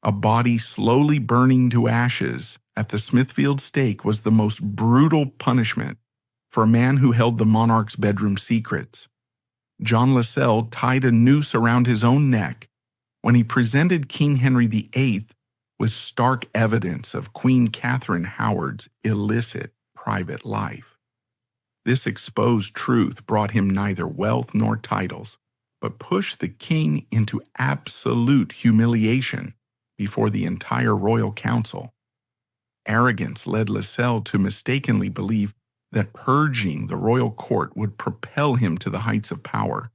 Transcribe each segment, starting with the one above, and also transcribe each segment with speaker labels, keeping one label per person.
Speaker 1: A body slowly burning to ashes at the Smithfield stake was the most brutal punishment for a man who held the monarch's bedroom secrets. John Lascelles tied a noose around his own neck when he presented King Henry VIII with stark evidence of Queen Catherine Howard's illicit private life. This exposed truth brought him neither wealth nor titles, but pushed the king into absolute humiliation before the entire royal council. Arrogance led Lascelles to mistakenly believe that purging the royal court would propel him to the heights of power.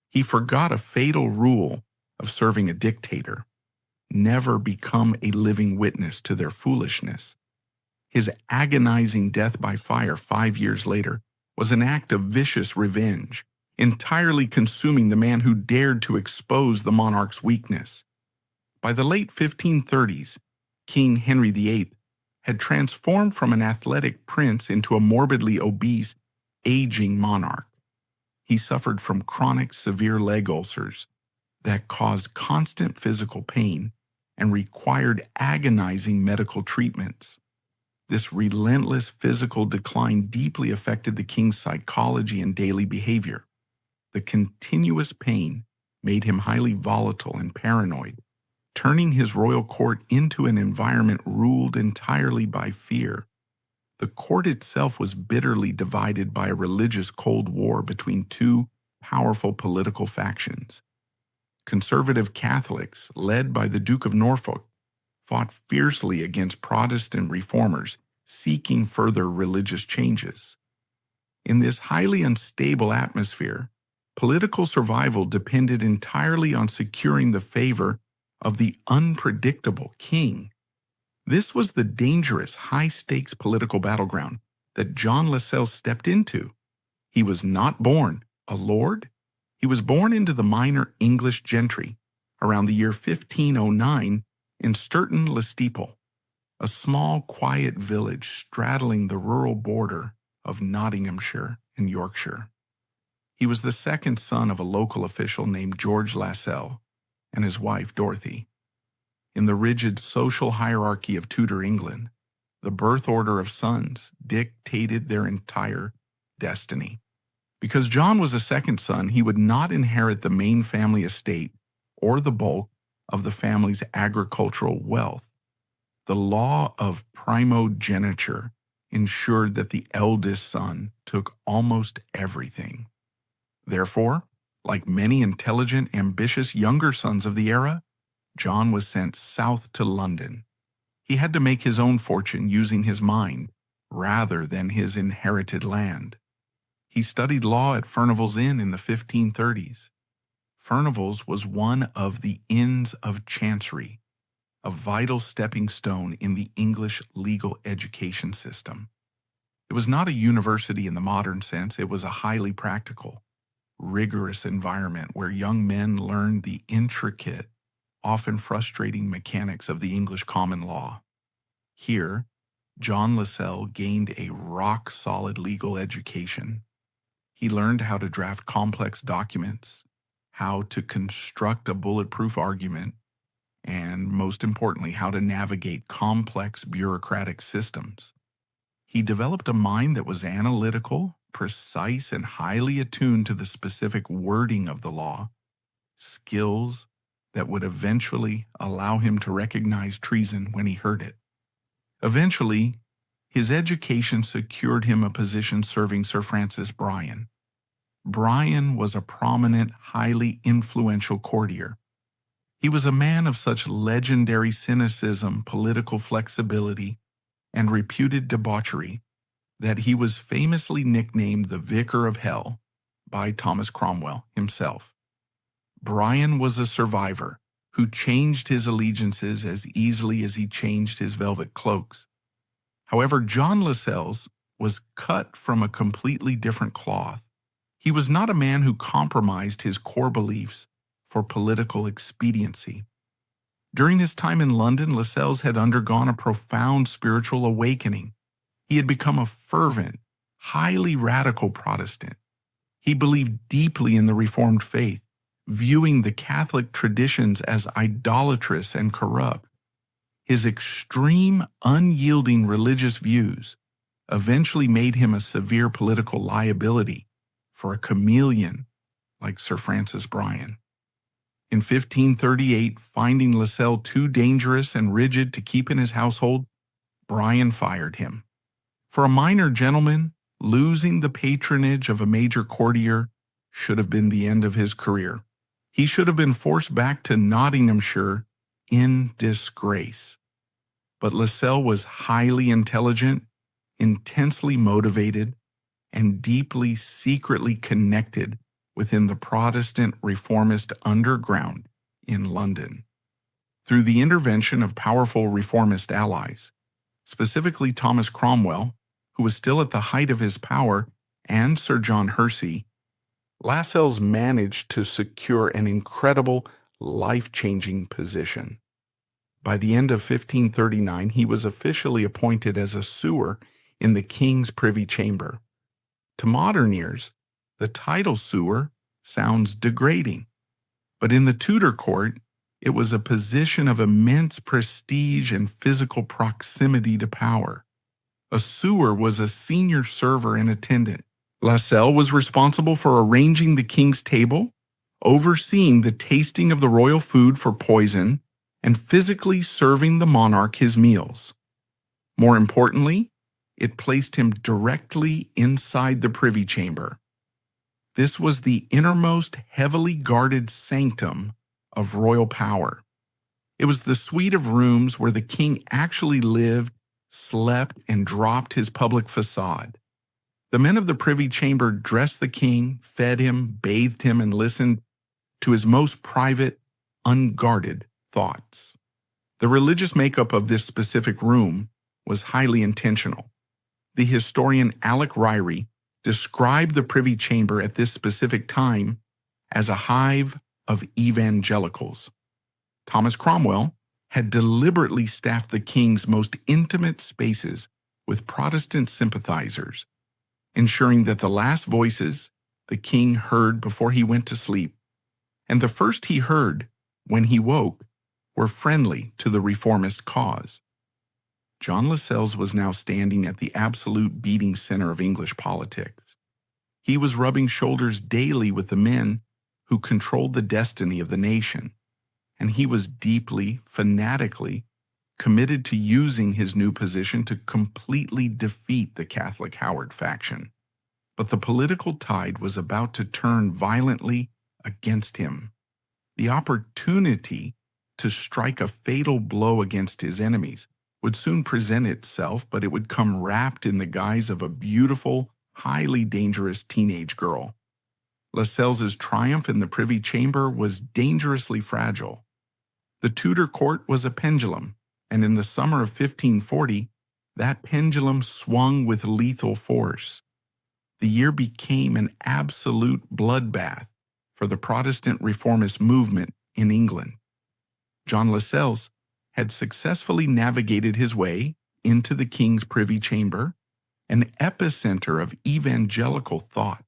Speaker 1: He forgot a fatal rule of serving a dictator: never become a living witness to their foolishness. His agonizing death by fire 5 years later was an act of vicious revenge, entirely consuming the man who dared to expose the monarch's weakness. By the late 1530s, King Henry VIII had transformed from an athletic prince into a morbidly obese, aging monarch. He suffered from chronic severe leg ulcers that caused constant physical pain and required agonizing medical treatments. This relentless physical decline deeply affected the king's psychology and daily behavior. The continuous pain made him highly volatile and paranoid, turning his royal court into an environment ruled entirely by fear. The court itself was bitterly divided by a religious Cold War between two powerful political factions. Conservative Catholics, led by the Duke of Norfolk, fought fiercely against Protestant reformers seeking further religious changes. In this highly unstable atmosphere, political survival depended entirely on securing the favor of the unpredictable king. This was the dangerous, high-stakes political battleground that John Lascelles stepped into. He was not born a lord. He was born into the minor English gentry around the year 1509 in Sturton-le-Steeple, a small, quiet village straddling the rural border of Nottinghamshire and Yorkshire. He was the second son of a local official named George Lascelles and his wife Dorothy. In the rigid social hierarchy of Tudor England, the birth order of sons dictated their entire destiny. Because John was a second son, he would not inherit the main family estate or the bulk of the family's agricultural wealth. The law of primogeniture ensured that the eldest son took almost everything. Therefore, like many intelligent, ambitious younger sons of the era, John was sent south to London. He had to make his own fortune using his mind rather than his inherited land. He studied law at Furnivall's Inn in the 1530s. Furnivall's was one of the Inns of Chancery, a vital stepping stone in the English legal education system. It was not a university in the modern sense. It was a highly practical, rigorous environment where young men learned the intricate, often frustrating mechanics of the English common law. Here, John Lascelles gained a rock-solid legal education. He learned how to draft complex documents, how to construct a bulletproof argument, and, most importantly, how to navigate complex bureaucratic systems. He developed a mind that was analytical, precise, and highly attuned to the specific wording of the law, skills that would eventually allow him to recognize treason when he heard it. Eventually, his education secured him a position serving Sir Francis Bryan. Bryan was a prominent, highly influential courtier. He was a man of such legendary cynicism, political flexibility, and reputed debauchery that he was famously nicknamed the Vicar of Hell by Thomas Cromwell himself. Bryan was a survivor who changed his allegiances as easily as he changed his velvet cloaks. However, John Lascelles was cut from a completely different cloth. He was not a man who compromised his core beliefs for political expediency. During his time in London, Lascelles had undergone a profound spiritual awakening. He had become a fervent, highly radical Protestant. He believed deeply in the Reformed faith, viewing the Catholic traditions as idolatrous and corrupt. His extreme, unyielding religious views eventually made him a severe political liability for a chameleon like Sir Francis Bryan. In 1538, finding Lascelles too dangerous and rigid to keep in his household, Bryan fired him. For a minor gentleman, losing the patronage of a major courtier should have been the end of his career. He should have been forced back to Nottinghamshire in disgrace. But Lascelles was highly intelligent, intensely motivated, and deeply secretly connected within the Protestant reformist underground in London. Through the intervention of powerful reformist allies, specifically Thomas Cromwell, who was still at the height of his power, and Sir John Heresy, Lascelles managed to secure an incredible, life-changing position. By the end of 1539, he was officially appointed as a sewer in the King's Privy Chamber. To modern ears, the title sewer sounds degrading, but in the Tudor court, it was a position of immense prestige and physical proximity to power. A sewer was a senior server and attendant. Lascelles was responsible for arranging the king's table, overseeing the tasting of the royal food for poison, and physically serving the monarch his meals. More importantly, it placed him directly inside the privy chamber. This was the innermost, heavily guarded sanctum of royal power. It was the suite of rooms where the king actually lived, slept, and dropped his public facade. The men of the privy chamber dressed the king, fed him, bathed him, and listened to his most private, unguarded thoughts. The religious makeup of this specific room was highly intentional. The historian Alec Ryrie described the privy chamber at this specific time as a hive of evangelicals. Thomas Cromwell had deliberately staffed the king's most intimate spaces with Protestant sympathizers, ensuring that the last voices the king heard before he went to sleep, and the first he heard when he woke, were friendly to the reformist cause. John Lascelles was now standing at the absolute beating center of English politics. He was rubbing shoulders daily with the men who controlled the destiny of the nation, and he was deeply, fanatically committed to using his new position to completely defeat the Catholic Howard faction. But the political tide was about to turn violently against him. The opportunity to strike a fatal blow against his enemies would soon present itself, but it would come wrapped in the guise of a beautiful, highly dangerous teenage girl. Lascelles' triumph in the Privy Chamber was dangerously fragile. The Tudor court was a pendulum, and in the summer of 1540, that pendulum swung with lethal force. The year became an absolute bloodbath for the Protestant reformist movement in England. John Lascelles had successfully navigated his way into the king's privy chamber, an epicenter of evangelical thought,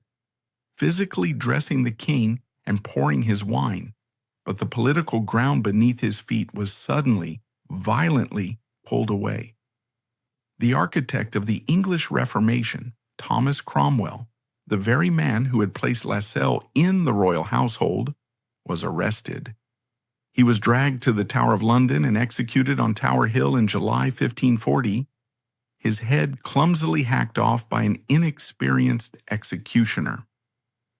Speaker 1: physically dressing the king and pouring his wine, but the political ground beneath his feet was suddenly, violently pulled away. The architect of the English Reformation, Thomas Cromwell, the very man who had placed Lascelles in the royal household, was arrested. He was dragged to the Tower of London and executed on Tower Hill in July 1540, his head clumsily hacked off by an inexperienced executioner.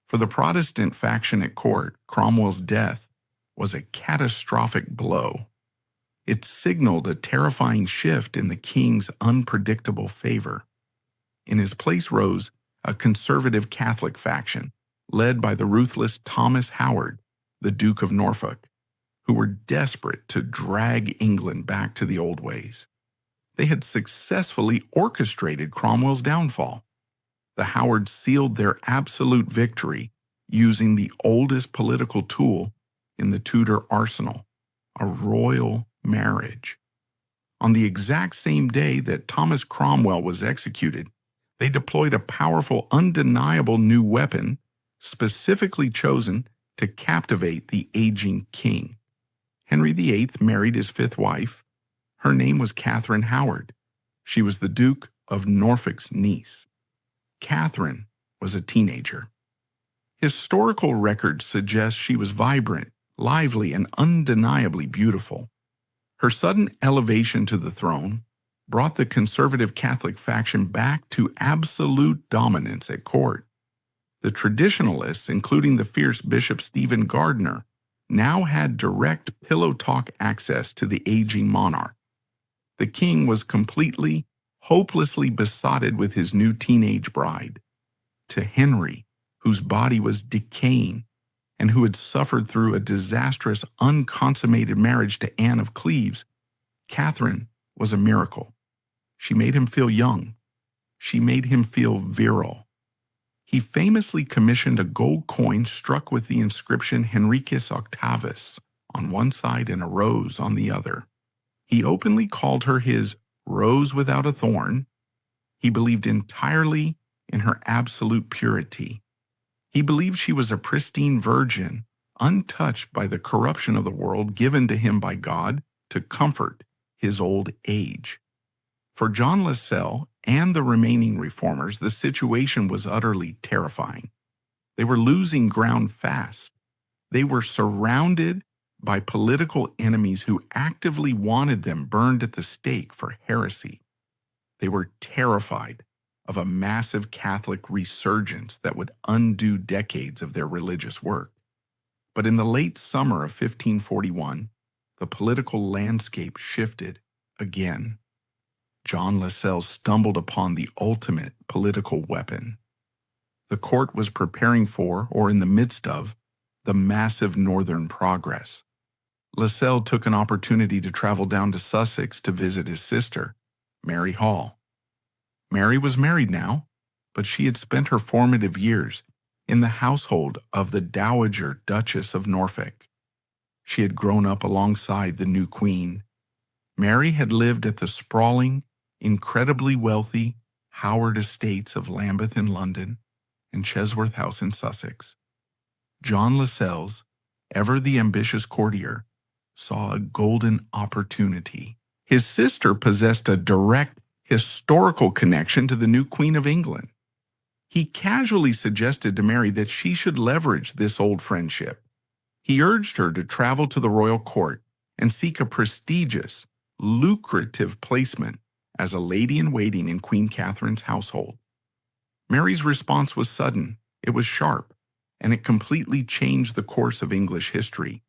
Speaker 1: For the Protestant faction at court, Cromwell's death was a catastrophic blow. It signaled a terrifying shift in the king's unpredictable favor. In his place rose a conservative Catholic faction, led by the ruthless Thomas Howard, the Duke of Norfolk, who were desperate to drag England back to the old ways. They had successfully orchestrated Cromwell's downfall. The Howards sealed their absolute victory using the oldest political tool in the Tudor arsenal, a royal marriage. On the exact same day that Thomas Cromwell was executed, they deployed a powerful, undeniable new weapon specifically chosen to captivate the aging king. Henry VIII married his fifth wife, Her name was Catherine Howard. She was the Duke of Norfolk's niece. Catherine was a teenager. Historical records suggest she was vibrant, lively, and undeniably beautiful. Her sudden elevation to the throne brought the conservative Catholic faction back to absolute dominance at court. The traditionalists, including the fierce Bishop Stephen Gardiner, now had direct pillow talk access to the aging monarch. The king was completely, hopelessly besotted with his new teenage bride. To Henry, whose body was decaying and who had suffered through a disastrous, unconsummated marriage to Anne of Cleves, Catherine was a miracle. She made him feel young. She made him feel virile. He famously commissioned a gold coin struck with the inscription Henricus Octavus on one side and a rose on the other. He openly called her his rose without a thorn. He believed entirely in her absolute purity. He believed she was a pristine virgin, untouched by the corruption of the world given to him by God to comfort his old age. For John Lascelles and the remaining reformers, the situation was utterly terrifying. They were losing ground fast. They were surrounded by political enemies who actively wanted them burned at the stake for heresy. They were terrified of a massive Catholic resurgence that would undo decades of their religious work. But in the late summer of 1541, the political landscape shifted again. John Lascelles stumbled upon the ultimate political weapon. The court was preparing for, or in the midst of, the massive northern progress. Lascelles took an opportunity to travel down to Sussex to visit his sister, Mary Hall. Mary was married now, but she had spent her formative years in the household of the Dowager Duchess of Norfolk. She had grown up alongside the new queen. Mary had lived at the sprawling, incredibly wealthy Howard estates of Lambeth in London and Chesworth House in Sussex. John Lascelles, ever the ambitious courtier, saw a golden opportunity. His sister possessed a direct historical connection to the new Queen of England. He casually suggested to Mary that she should leverage this old friendship. He urged her to travel to the royal court and seek a prestigious, lucrative placement as a lady-in-waiting in Queen Catherine's household. Mary's response was sudden, it was sharp, and it completely changed the course of English history.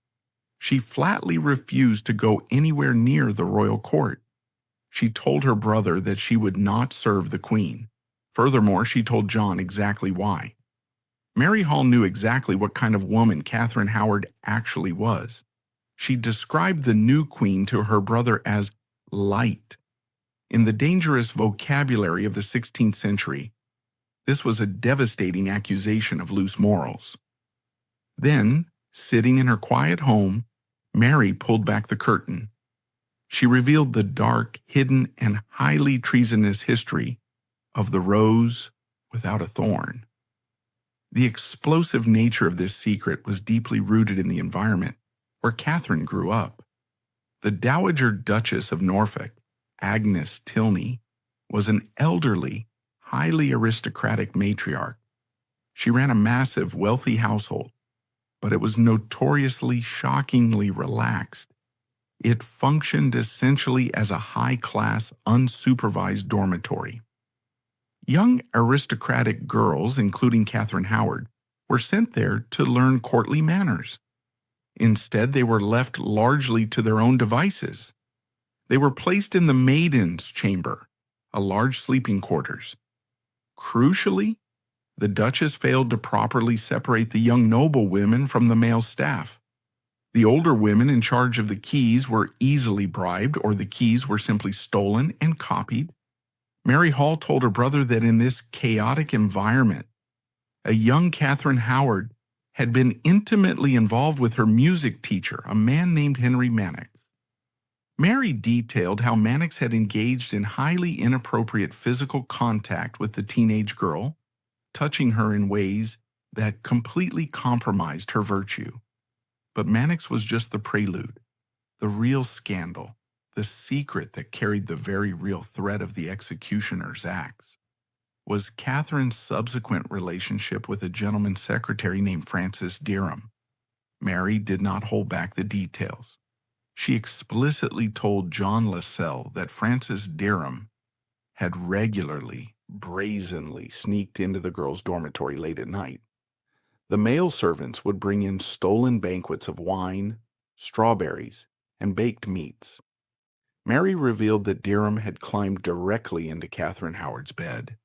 Speaker 1: She flatly refused to go anywhere near the royal court. She told her brother that she would not serve the Queen. Furthermore, she told John exactly why. Mary Hall knew exactly what kind of woman Catherine Howard actually was. She described the new Queen to her brother as light. In the dangerous vocabulary of the 16th century, this was a devastating accusation of loose morals. Then, sitting in her quiet home, Mary pulled back the curtain. She revealed the dark, hidden, and highly treasonous history of the rose without a thorn. The explosive nature of this secret was deeply rooted in the environment where Catherine grew up. The Dowager Duchess of Norfolk, Agnes Tilney, was an elderly, highly aristocratic matriarch. She ran a massive, wealthy household, but it was notoriously, shockingly relaxed. It functioned essentially as a high-class, unsupervised dormitory. Young aristocratic girls, including Catherine Howard, were sent there to learn courtly manners. Instead, they were left largely to their own devices. They were placed in the maiden's chamber, a large sleeping quarters. Crucially, the Duchess failed to properly separate the young noblewomen from the male staff. The older women in charge of the keys were easily bribed, or the keys were simply stolen and copied. Mary Hall told her brother that in this chaotic environment, a young Catherine Howard had been intimately involved with her music teacher, a man named Henry Mannix. Mary detailed how Mannix had engaged in highly inappropriate physical contact with the teenage girl, touching her in ways that completely compromised her virtue. But Mannix was just the prelude, the real scandal, The secret that carried the very real threat of the executioner's axe was Catherine's subsequent relationship with a gentleman's secretary named Francis Derham. Mary did not hold back the details. She explicitly told John Lascelles that Francis Derham had regularly, brazenly sneaked into the girls' dormitory late at night. The male servants would bring in stolen banquets of wine, strawberries, and baked meats. Mary revealed that Derham had climbed directly into Catherine Howard's bed.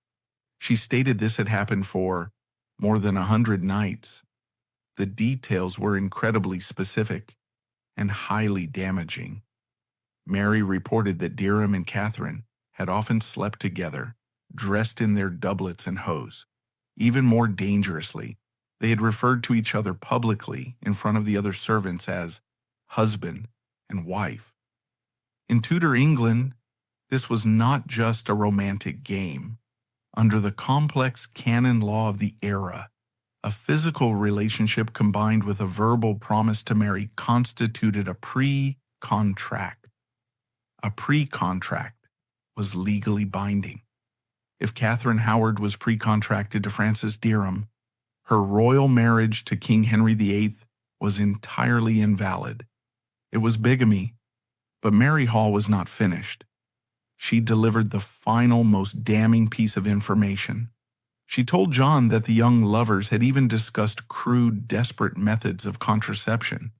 Speaker 1: She stated this had happened for more than 100 nights. The details were incredibly specific and highly damaging. Mary reported that Derham and Catherine had often slept together, dressed in their doublets and hose. Even more dangerously, they had referred to each other publicly in front of the other servants as husband and wife. In Tudor England, this was not just a romantic game. Under the complex canon law of the era, a physical relationship combined with a verbal promise to marry constituted a pre-contract. A pre-contract was legally binding. If Catherine Howard was pre-contracted to Francis Derham, her royal marriage to King Henry VIII was entirely invalid. It was bigamy, but Mary Hall was not finished. She delivered the final, most damning piece of information. She told John that the young lovers had even discussed crude, desperate methods of contraception.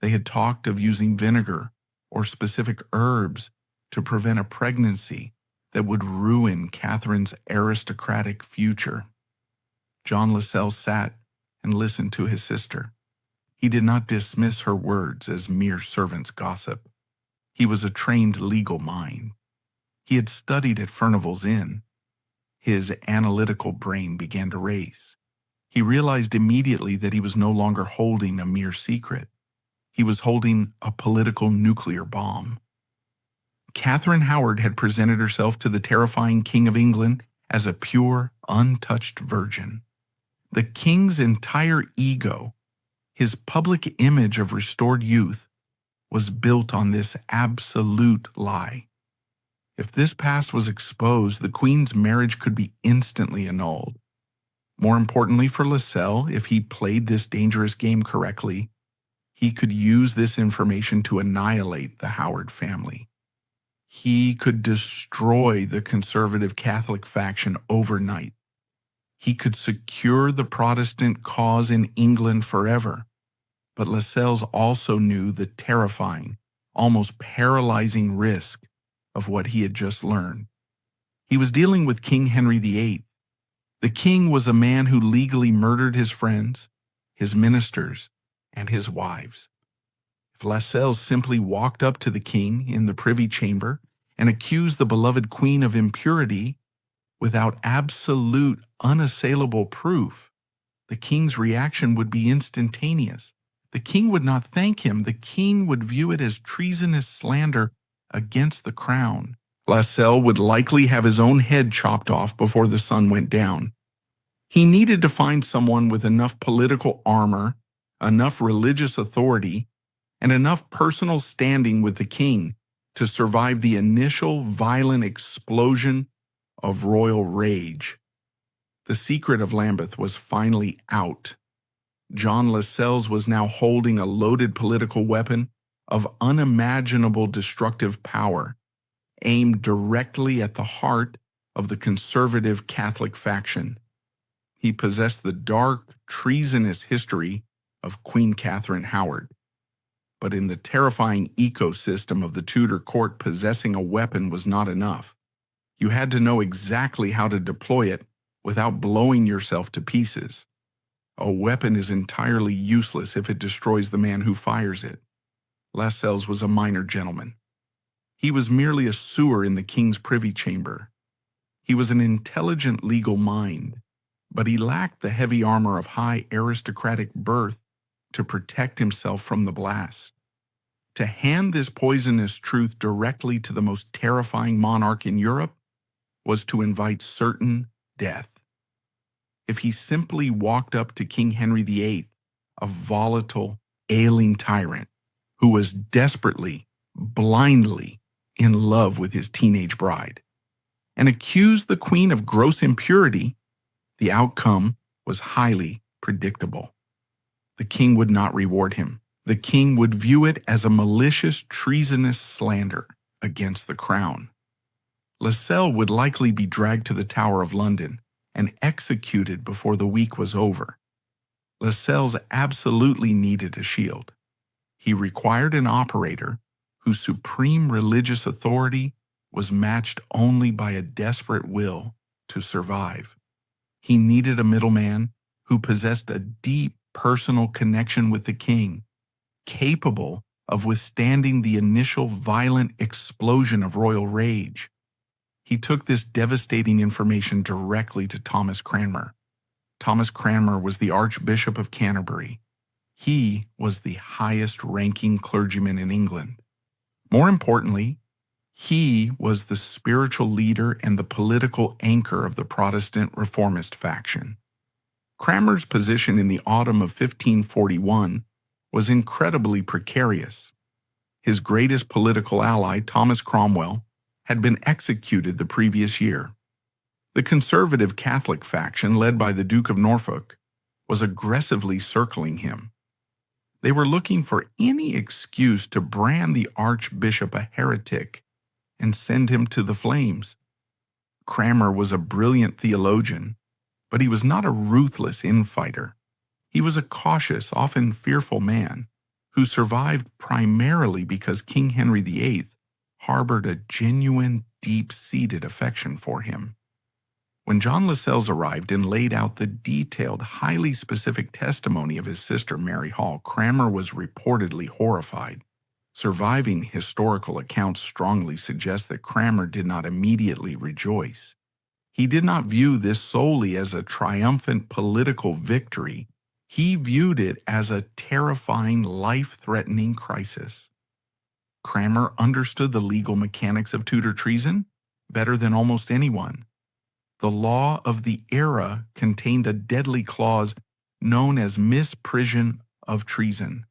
Speaker 1: They had talked of using vinegar or specific herbs to prevent a pregnancy that would ruin Catherine's aristocratic future. John Lascelles sat and listened to his sister. He did not dismiss her words as mere servants' gossip. He was a trained legal mind. He had studied at Furnival's Inn. His analytical brain began to race. He realized immediately that he was no longer holding a mere secret. He was holding a political nuclear bomb. Catherine Howard had presented herself to the terrifying King of England as a pure, untouched virgin. The king's entire ego, his public image of restored youth, was built on this absolute lie. If this past was exposed, the Queen's marriage could be instantly annulled. More importantly for Lascelles, if he played this dangerous game correctly, he could use this information to annihilate the Howard family. He could destroy the conservative Catholic faction overnight. He could secure the Protestant cause in England forever. But Lascelles also knew the terrifying, almost paralyzing risk of what he had just learned. He was dealing with King Henry VIII. The king was a man who legally murdered his friends, his ministers, and his wives. If Lascelles simply walked up to the king in the privy chamber and accused the beloved queen of impurity without absolute, unassailable proof, the king's reaction would be instantaneous. The king would not thank him. The king would view it as treasonous slander against the crown. Lascelles would likely have his own head chopped off before the sun went down. He needed to find someone with enough political armor, enough religious authority, and enough personal standing with the king to survive the initial violent explosion of royal rage. The secret of Lambeth was finally out. John Lascelles was now holding a loaded political weapon of unimaginable destructive power, aimed directly at the heart of the conservative Catholic faction. He possessed the dark, treasonous history of Queen Catherine Howard. But in the terrifying ecosystem of the Tudor court, possessing a weapon was not enough. You had to know exactly how to deploy it without blowing yourself to pieces. A weapon is entirely useless if it destroys the man who fires it. Lascelles was a minor gentleman. He was merely a sewer in the king's privy chamber. He was an intelligent legal mind, but he lacked the heavy armor of high aristocratic birth to protect himself from the blast. To hand this poisonous truth directly to the most terrifying monarch in Europe was to invite certain death. If he simply walked up to King Henry VIII, a volatile, ailing tyrant who was desperately, blindly in love with his teenage bride, and accused the queen of gross impurity, the outcome was highly predictable. The king would not reward him. The king would view it as a malicious, treasonous slander against the crown. Lascelles would likely be dragged to the Tower of London and executed before the week was over. Lascelles absolutely needed a shield. He required an operator whose supreme religious authority was matched only by a desperate will to survive. He needed a middleman who possessed a deep personal connection with the king, capable of withstanding the initial violent explosion of royal rage. He took this devastating information directly to Thomas Cranmer. Thomas Cranmer was the Archbishop of Canterbury. He was the highest-ranking clergyman in England. More importantly, he was the spiritual leader and the political anchor of the Protestant reformist faction. Cranmer's position in the autumn of 1541 was incredibly precarious. His greatest political ally, Thomas Cromwell, had been executed the previous year. The conservative Catholic faction, led by the Duke of Norfolk, was aggressively circling him. They were looking for any excuse to brand the Archbishop a heretic and send him to the flames. Cranmer was a brilliant theologian, but he was not a ruthless infighter. He was a cautious, often fearful man who survived primarily because King Henry VIII harbored a genuine, deep-seated affection for him. When John Lascelles arrived and laid out the detailed, highly specific testimony of his sister Mary Hall, Cranmer was reportedly horrified. Surviving historical accounts strongly suggest that Cranmer did not immediately rejoice. He did not view this solely as a triumphant political victory. He viewed it as a terrifying, life-threatening crisis. Cranmer understood the legal mechanics of Tudor treason better than almost anyone. The law of the era contained a deadly clause known as misprision of treason.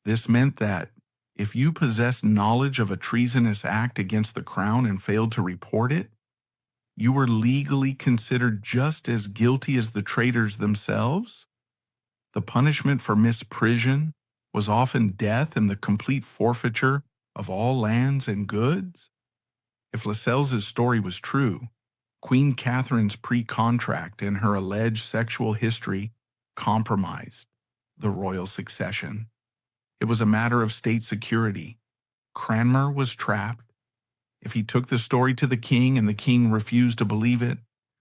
Speaker 1: This meant that if you possessed knowledge of a treasonous act against the crown and failed to report it, you were legally considered just as guilty as the traitors themselves. The punishment for misprision was often death and the complete forfeiture of all lands and goods. If Lascelles' story was true, Queen Catherine's pre-contract and her alleged sexual history compromised the royal succession. It was a matter of state security. Cranmer was trapped. If he took the story to the king and the king refused to believe it,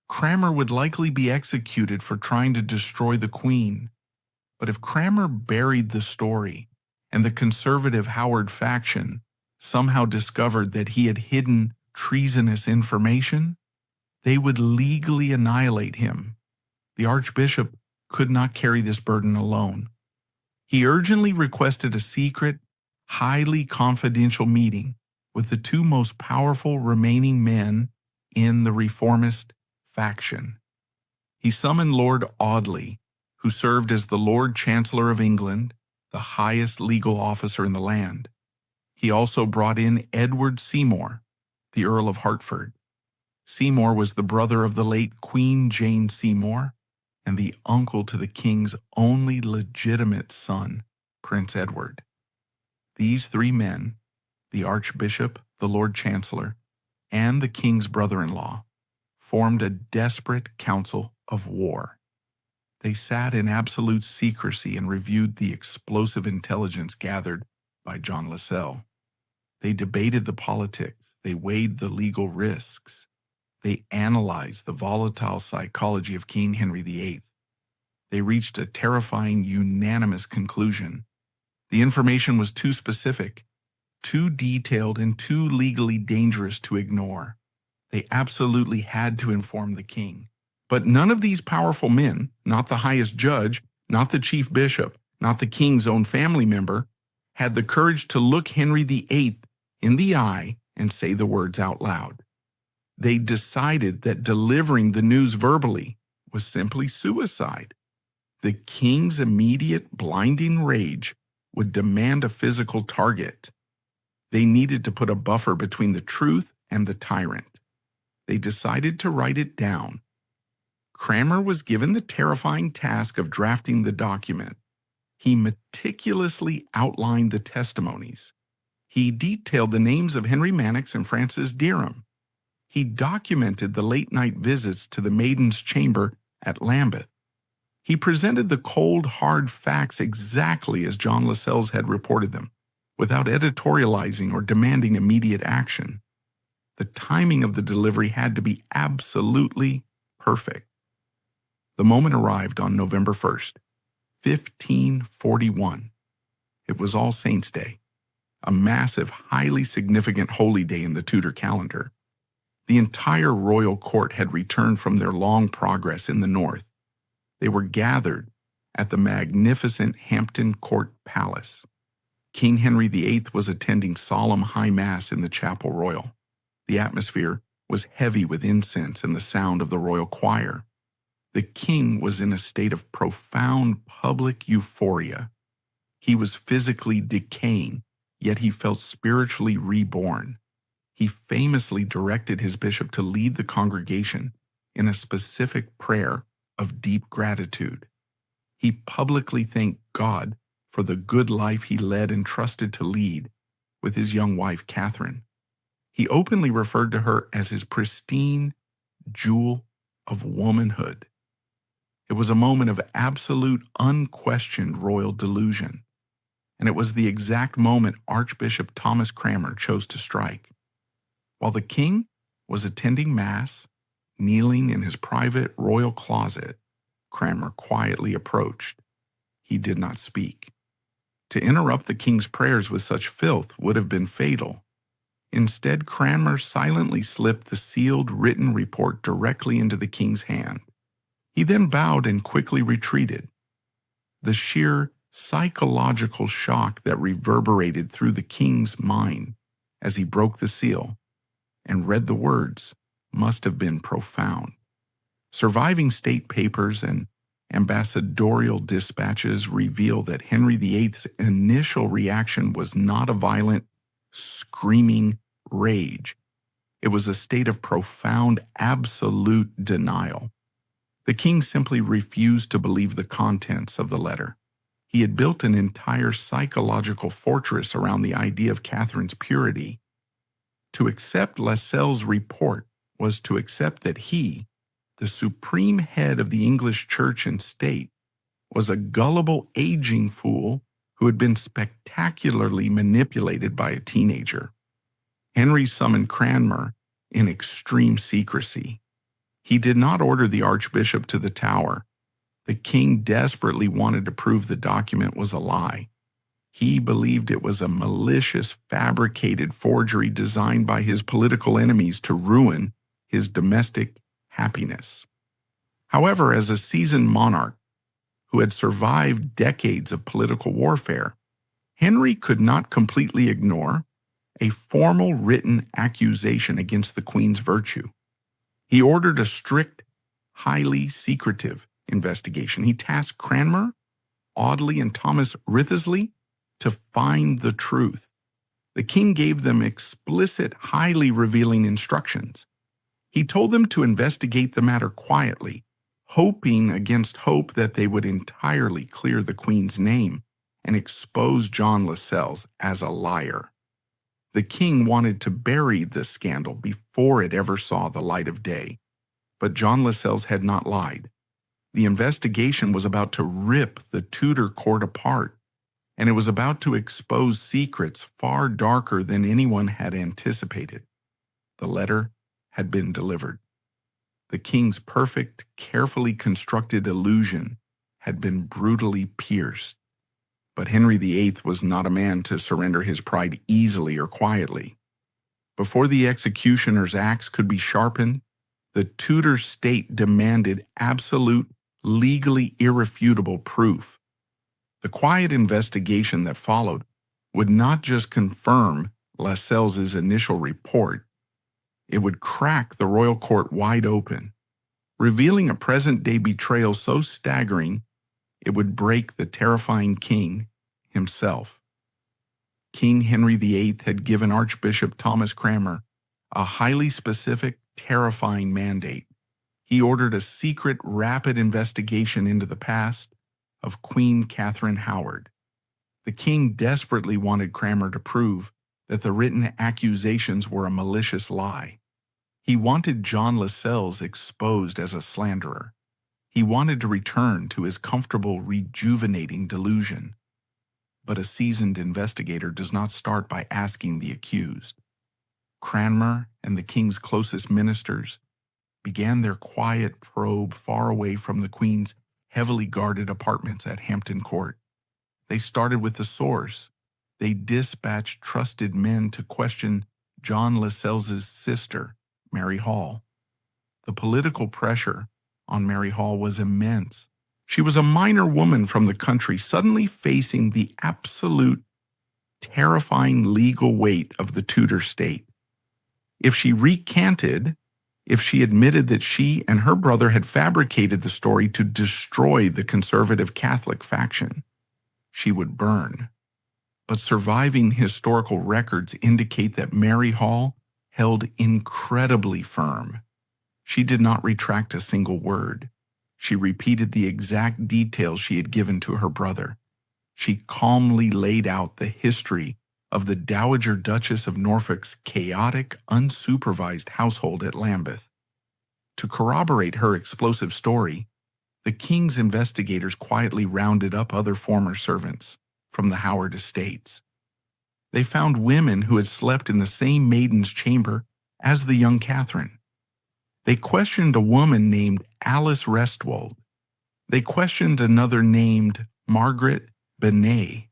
Speaker 1: Cranmer would likely be executed for trying to destroy the queen. But if Cranmer buried the story and the conservative Howard faction somehow discovered that he had hidden treasonous information, they would legally annihilate him. The archbishop could not carry this burden alone. He urgently requested a secret, highly confidential meeting with the two most powerful remaining men in the reformist faction. He summoned Lord Audley, who served as the Lord Chancellor of England, the highest legal officer in the land. He also brought in Edward Seymour, the Earl of Hertford. Seymour was the brother of the late Queen Jane Seymour and the uncle to the king's only legitimate son, Prince Edward. These three men, the Archbishop, the Lord Chancellor, and the king's brother-in-law, formed a desperate council of war. They sat in absolute secrecy and reviewed the explosive intelligence gathered by John Lascelles. They debated the politics. They weighed the legal risks. They analyzed the volatile psychology of King Henry VIII. They reached a terrifying, unanimous conclusion. The information was too specific, too detailed, and too legally dangerous to ignore. They absolutely had to inform the king. But none of these powerful men, not the highest judge, not the chief bishop, not the king's own family member, had the courage to look Henry VIII in the eye and say the words out loud. They decided that delivering the news verbally was simply suicide. The king's immediate blinding rage would demand a physical target. They needed to put a buffer between the truth and the tyrant. They decided to write it down. Cranmer was given the terrifying task of drafting the document. He meticulously outlined the testimonies. He detailed the names of Henry Manox and Francis Derham. He documented the late-night visits to the maiden's chamber at Lambeth. He presented the cold, hard facts exactly as John Lascelles had reported them, without editorializing or demanding immediate action. The timing of the delivery had to be absolutely perfect. The moment arrived on November 1st, 1541. It was All Saints' Day, a massive, highly significant holy day in the Tudor calendar. The entire royal court had returned from their long progress in the north. They were gathered at the magnificent Hampton Court Palace. King Henry VIII was attending solemn high mass in the Chapel Royal. The atmosphere was heavy with incense and the sound of the royal choir. The king was in a state of profound public euphoria. He was physically decaying, yet he felt spiritually reborn. He famously directed his bishop to lead the congregation in a specific prayer of deep gratitude. He publicly thanked God for the good life he led and trusted to lead with his young wife, Catherine. He openly referred to her as his pristine jewel of womanhood. It was a moment of absolute, unquestioned royal delusion, and it was the exact moment Archbishop Thomas Cranmer chose to strike. While the king was attending Mass, kneeling in his private royal closet, Cranmer quietly approached. He did not speak. To interrupt the king's prayers with such filth would have been fatal. Instead, Cranmer silently slipped the sealed written report directly into the king's hand. He then bowed and quickly retreated. The sheer psychological shock that reverberated through the king's mind as he broke the seal and read the words must have been profound. Surviving state papers and ambassadorial dispatches reveal that Henry VIII's initial reaction was not a violent, screaming rage. It was a state of profound, absolute denial. The king simply refused to believe the contents of the letter. He had built an entire psychological fortress around the idea of Catherine's purity. To accept Lascelles' report was to accept that he, the supreme head of the English church and state, was a gullible, aging fool who had been spectacularly manipulated by a teenager. Henry summoned Cranmer in extreme secrecy. He did not order the archbishop to the Tower. The king desperately wanted to prove the document was a lie. He believed it was a malicious, fabricated forgery designed by his political enemies to ruin his domestic happiness. However, as a seasoned monarch who had survived decades of political warfare, Henry could not completely ignore a formal written accusation against the Queen's virtue. He ordered a strict, highly secretive investigation. He tasked Cranmer, Audley, and Thomas Wriothesley to find the truth. The king gave them explicit, highly revealing instructions. He told them to investigate the matter quietly, hoping against hope that they would entirely clear the Queen's name and expose John Lascelles as a liar. The king wanted to bury the scandal before it ever saw the light of day. But John Lascelles had not lied. The investigation was about to rip the Tudor court apart, and it was about to expose secrets far darker than anyone had anticipated. The letter had been delivered. The king's perfect, carefully constructed illusion had been brutally pierced. But Henry VIII was not a man to surrender his pride easily or quietly. Before the executioner's axe could be sharpened, the Tudor state demanded absolute, legally irrefutable proof. The quiet investigation that followed would not just confirm Lascelles' initial report, it would crack the royal court wide open, revealing a present-day betrayal so staggering it would break the terrifying king himself. King Henry VIII had given Archbishop Thomas Cranmer a highly specific, terrifying mandate. He ordered a secret, rapid investigation into the past of Queen Catherine Howard. The king desperately wanted Cranmer to prove that the written accusations were a malicious lie. He wanted John Lascelles exposed as a slanderer. He wanted to return to his comfortable, rejuvenating delusion. But a seasoned investigator does not start by asking the accused. Cranmer and the king's closest ministers began their quiet probe far away from the Queen's heavily guarded apartments at Hampton Court. They started with the source. They dispatched trusted men to question John Lascelles' sister, Mary Hall. The political pressure on Mary Hall was immense. She was a minor woman from the country suddenly facing the absolute, terrifying legal weight of the Tudor state. If she recanted, if she admitted that she and her brother had fabricated the story to destroy the conservative Catholic faction, she would burn. But surviving historical records indicate that Mary Hall held incredibly firm. She did not retract a single word. She repeated the exact details she had given to her brother. She calmly laid out the history of the Dowager Duchess of Norfolk's chaotic, unsupervised household at Lambeth. To corroborate her explosive story, the king's investigators quietly rounded up other former servants from the Howard estates. They found women who had slept in the same maiden's chamber as the young Catherine. They questioned a woman named Alice Restwold. They questioned another named Margaret Bennet.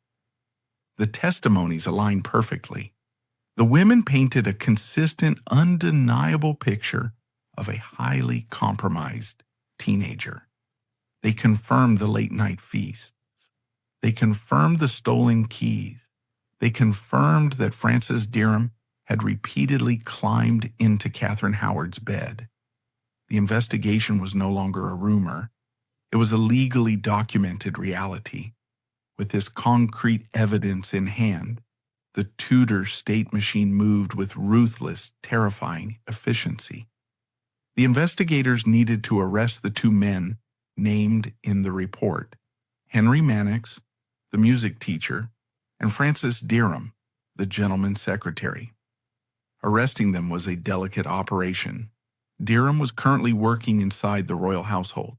Speaker 1: The testimonies aligned perfectly. The women painted a consistent, undeniable picture of a highly compromised teenager. They confirmed the late-night feasts. They confirmed the stolen keys. They confirmed that Frances Derham had repeatedly climbed into Catherine Howard's bed. The investigation was no longer a rumor. It was a legally documented reality. With this concrete evidence in hand, the Tudor state machine moved with ruthless, terrifying efficiency. The investigators needed to arrest the two men named in the report: Henry Mannix, the music teacher, and Frances Derham, the gentleman's secretary. Arresting them was a delicate operation. Derham was currently working inside the royal household.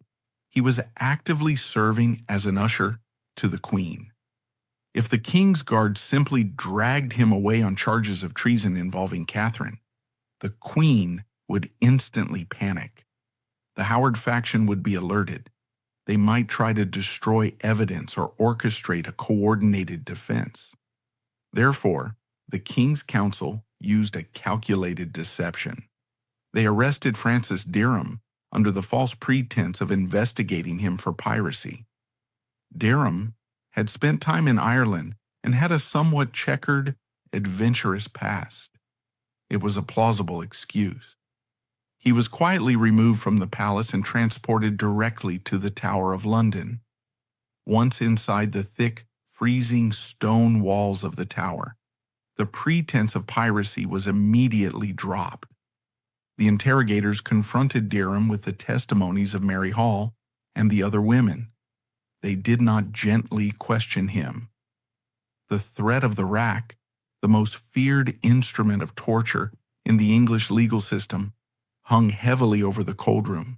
Speaker 1: He was actively serving as an usher to the Queen. If the king's guard simply dragged him away on charges of treason involving Catherine, the Queen would instantly panic. The Howard faction would be alerted. They might try to destroy evidence or orchestrate a coordinated defense. Therefore, the king's council used a calculated deception. They arrested Frances Derham under the false pretense of investigating him for piracy. Derham had spent time in Ireland and had a somewhat checkered, adventurous past. It was a plausible excuse. He was quietly removed from the palace and transported directly to the Tower of London. Once inside the thick, freezing stone walls of the tower, the pretense of piracy was immediately dropped. The interrogators confronted Derham with the testimonies of Mary Hall and the other women. They did not gently question him. The threat of the rack, the most feared instrument of torture in the English legal system, hung heavily over the cold room.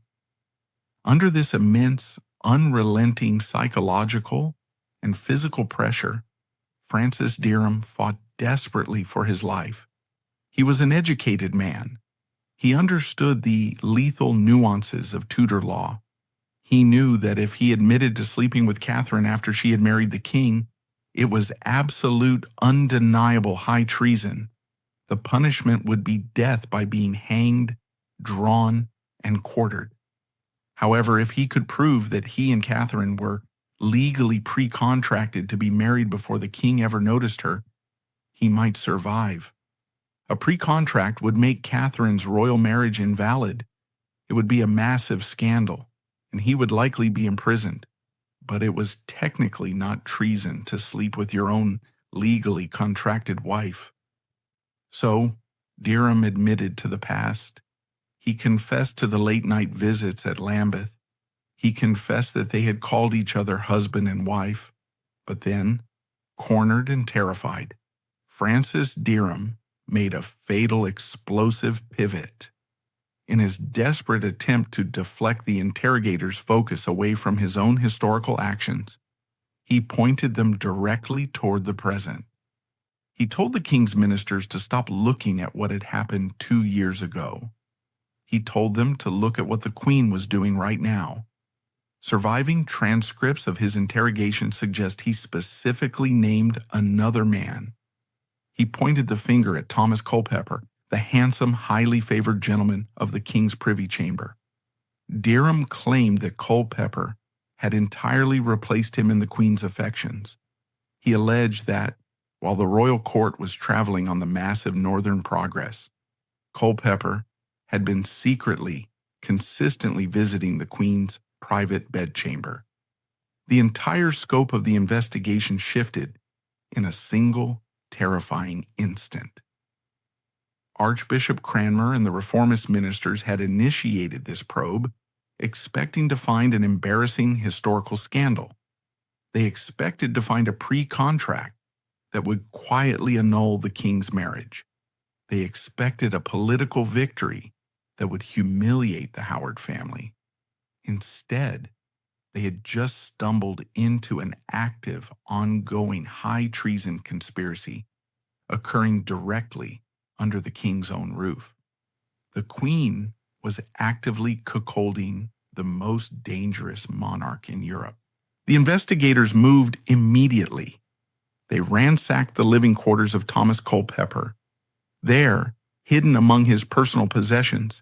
Speaker 1: Under this immense, unrelenting psychological and physical pressure, Frances Derham fought desperately for his life. He was an educated man. He understood the lethal nuances of Tudor law. He knew that if he admitted to sleeping with Catherine after she had married the king, it was absolute, undeniable high treason. The punishment would be death by being hanged, drawn, and quartered. However, if he could prove that he and Catherine were legally pre-contracted to be married before the king ever noticed her, he might survive. A pre-contract would make Catherine's royal marriage invalid. It would be a massive scandal, and he would likely be imprisoned. But it was technically not treason to sleep with your own legally contracted wife. So, Derham admitted to the past. He confessed to the late-night visits at Lambeth. He confessed that they had called each other husband and wife. But then, cornered and terrified, Francis Derham made a fatal explosive pivot. In his desperate attempt to deflect the interrogators' focus away from his own historical actions, he pointed them directly toward the present. He told the king's ministers to stop looking at what had happened 2 years ago. He told them to look at what the Queen was doing right now. Surviving transcripts of his interrogation suggest he specifically named another man. He pointed the finger at Thomas Culpeper, the handsome, highly favored gentleman of the king's privy chamber. Derham claimed that Culpeper had entirely replaced him in the Queen's affections. He alleged that, while the royal court was traveling on the massive northern progress, Culpeper had been secretly, consistently visiting the Queen's private bedchamber. The entire scope of the investigation shifted in a single, terrifying instant. Archbishop Cranmer and the reformist ministers had initiated this probe, expecting to find an embarrassing historical scandal. They expected to find a pre-contract that would quietly annul the king's marriage. They expected a political victory that would humiliate the Howard family. Instead, they had just stumbled into an active, ongoing high treason conspiracy occurring directly under the king's own roof. The Queen was actively cuckolding the most dangerous monarch in Europe. The investigators moved immediately. They ransacked the living quarters of Thomas Culpeper. There, hidden among his personal possessions,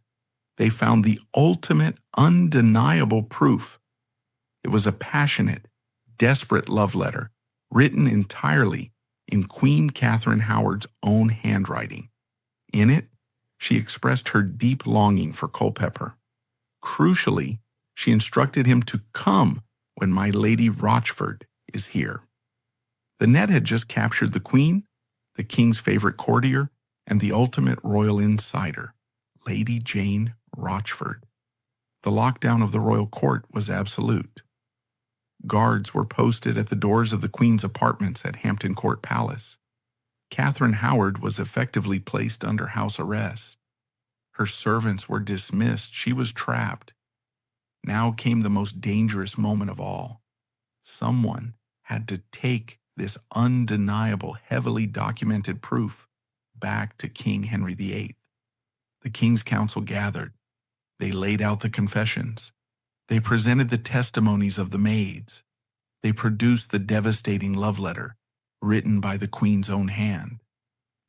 Speaker 1: they found the ultimate, undeniable proof. It was a passionate, desperate love letter, written entirely in Queen Catherine Howard's own handwriting. In it, she expressed her deep longing for Culpeper. Crucially, she instructed him to come when my Lady Rochford is here. The net had just captured the Queen, the king's favorite courtier, and the ultimate royal insider, Lady Jane Rochford. The lockdown of the royal court was absolute. Guards were posted at the doors of the Queen's apartments at Hampton Court Palace. Catherine Howard was effectively placed under house arrest. Her servants were dismissed. She was trapped. Now came the most dangerous moment of all. Someone had to take this undeniable, heavily documented proof back to King Henry VIII. The King's Council gathered. They laid out the confessions. They presented the testimonies of the maids. They produced the devastating love letter, written by the Queen's own hand.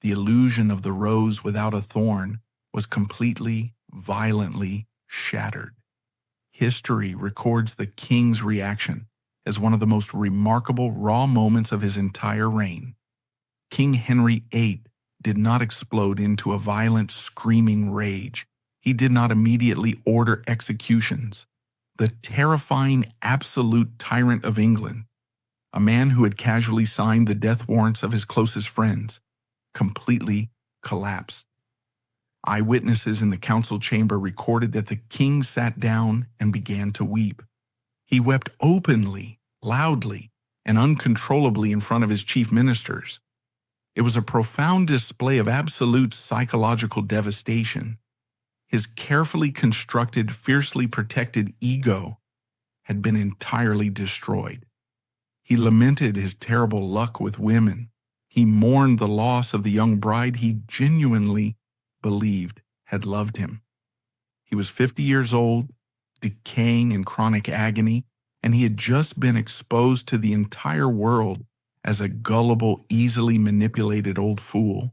Speaker 1: The illusion of the rose without a thorn was completely, violently shattered. History records the King's reaction as one of the most remarkable raw moments of his entire reign. King Henry VIII did not explode into a violent, screaming rage. He did not immediately order executions. The terrifying, absolute tyrant of England, a man who had casually signed the death warrants of his closest friends, completely collapsed. Eyewitnesses in the council chamber recorded that the king sat down and began to weep. He wept openly, loudly, and uncontrollably in front of his chief ministers. It was a profound display of absolute psychological devastation. His carefully constructed, fiercely protected ego had been entirely destroyed. He lamented his terrible luck with women. He mourned the loss of the young bride he genuinely believed had loved him. He was 50 years old, decaying in chronic agony, and he had just been exposed to the entire world as a gullible, easily manipulated old fool.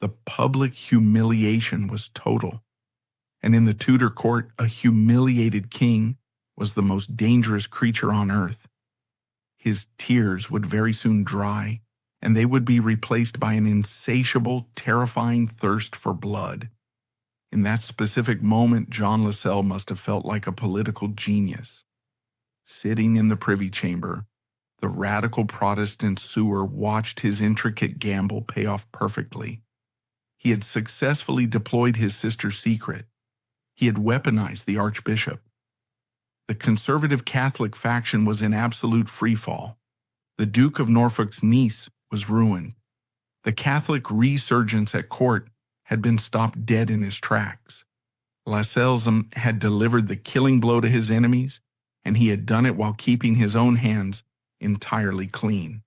Speaker 1: The public humiliation was total. And in the Tudor court, a humiliated king was the most dangerous creature on earth. His tears would very soon dry, and they would be replaced by an insatiable, terrifying thirst for blood. In that specific moment, John Lascelles must have felt like a political genius. Sitting in the privy chamber, The radical Protestant sewer watched his intricate gamble pay off perfectly. He had successfully deployed his sister's secret. He had weaponized the archbishop. The conservative Catholic faction was in absolute freefall. The Duke of Norfolk's niece was ruined. The Catholic resurgence at court had been stopped dead in his tracks. Lascelles had delivered the killing blow to his enemies, and he had done it while keeping his own hands entirely clean.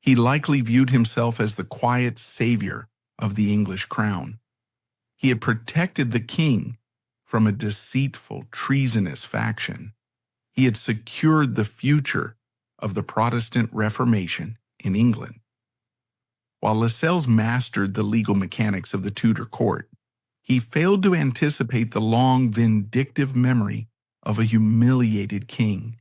Speaker 1: He likely viewed himself as the quiet savior of the English crown. He had protected the king from a deceitful, treasonous faction. He had secured the future of the Protestant Reformation in England. While Lascelles mastered the legal mechanics of the Tudor court, he failed to anticipate the long, vindictive memory of a humiliated king.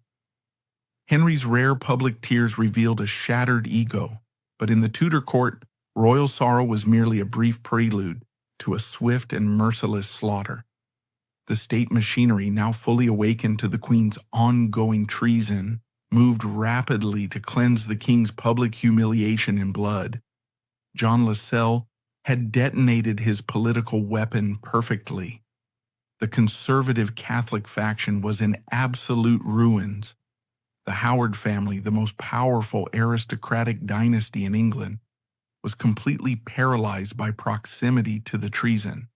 Speaker 1: Henry's rare public tears revealed a shattered ego, but in the Tudor court, royal sorrow was merely a brief prelude to a swift and merciless slaughter. The state machinery, now fully awakened to the Queen's ongoing treason, moved rapidly to cleanse the king's public humiliation in blood. John Lascelles had detonated his political weapon perfectly. The conservative Catholic faction was in absolute ruins. The Howard family, the most powerful aristocratic dynasty in England, was completely paralyzed by proximity to the treason.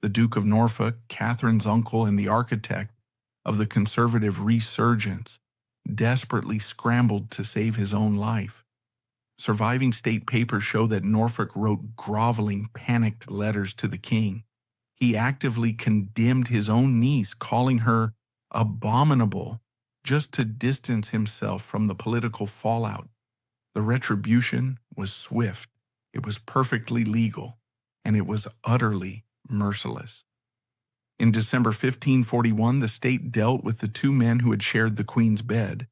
Speaker 1: The Duke of Norfolk, Catherine's uncle and the architect of the conservative resurgence, desperately scrambled to save his own life. Surviving state papers show that Norfolk wrote groveling, panicked letters to the king. He actively condemned his own niece, calling her abominable, just to distance himself from the political fallout. The retribution was swift, it was perfectly legal, and it was utterly merciless. In December 1541, the state dealt with the two men who had shared the Queen's bed.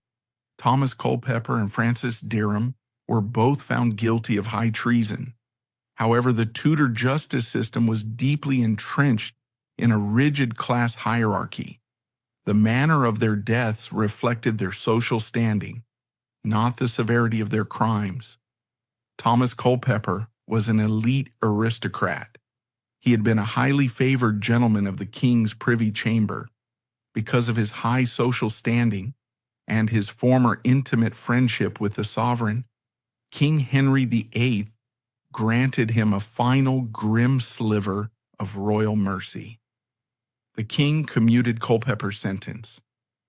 Speaker 1: Thomas Culpeper and Francis Derham were both found guilty of high treason. However, the Tudor justice system was deeply entrenched in a rigid class hierarchy. The manner of their deaths reflected their social standing, not the severity of their crimes. Thomas Culpeper was an elite aristocrat. He had been a highly favored gentleman of the king's privy chamber. Because of his high social standing and his former intimate friendship with the sovereign, King Henry VIII granted him a final grim sliver of royal mercy. The king commuted Culpeper's sentence.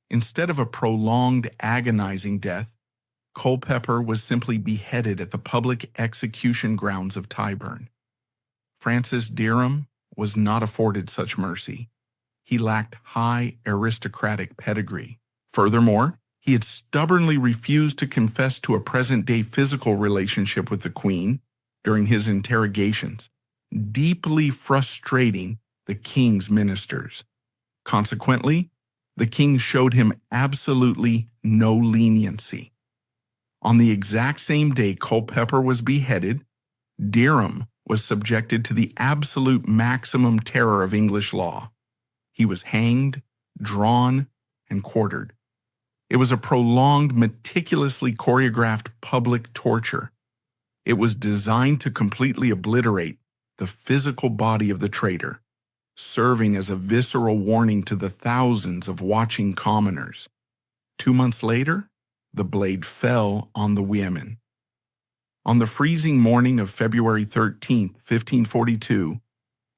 Speaker 1: Instead of a prolonged, agonizing death, Culpeper was simply beheaded at the public execution grounds of Tyburn. Francis Derham was not afforded such mercy. He lacked high aristocratic pedigree. Furthermore, he had stubbornly refused to confess to a present-day physical relationship with the Queen during his interrogations, deeply frustrating the king's ministers. Consequently, the king showed him absolutely no leniency. On the exact same day Culpeper was beheaded, Derham was subjected to the absolute maximum terror of English law. He was hanged, drawn, and quartered. It was a prolonged, meticulously choreographed public torture. It was designed to completely obliterate the physical body of the traitor, serving as a visceral warning to the thousands of watching commoners. 2 months later, the blade fell on the women. On the freezing morning of February 13, 1542,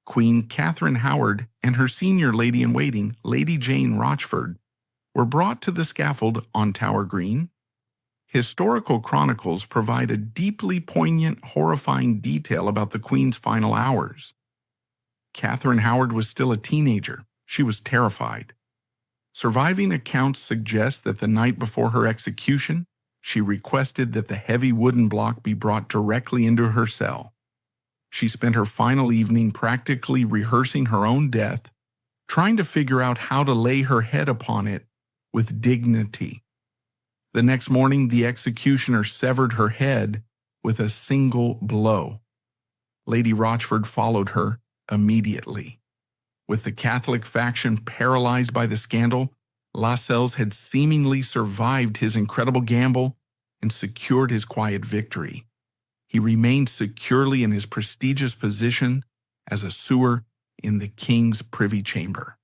Speaker 1: Queen Catherine Howard and her senior lady-in-waiting, Lady Jane Rochford, were brought to the scaffold on Tower Green. Historical chronicles provide a deeply poignant, horrifying detail about the Queen's final hours. Catherine Howard was still a teenager. She was terrified. Surviving accounts suggest that the night before her execution, she requested that the heavy wooden block be brought directly into her cell. She spent her final evening practically rehearsing her own death, trying to figure out how to lay her head upon it with dignity. The next morning, the executioner severed her head with a single blow. Lady Rochford followed her immediately. With the Catholic faction paralyzed by the scandal, Lascelles had seemingly survived his incredible gamble and secured his quiet victory. He remained securely in his prestigious position as a sewer in the king's privy chamber.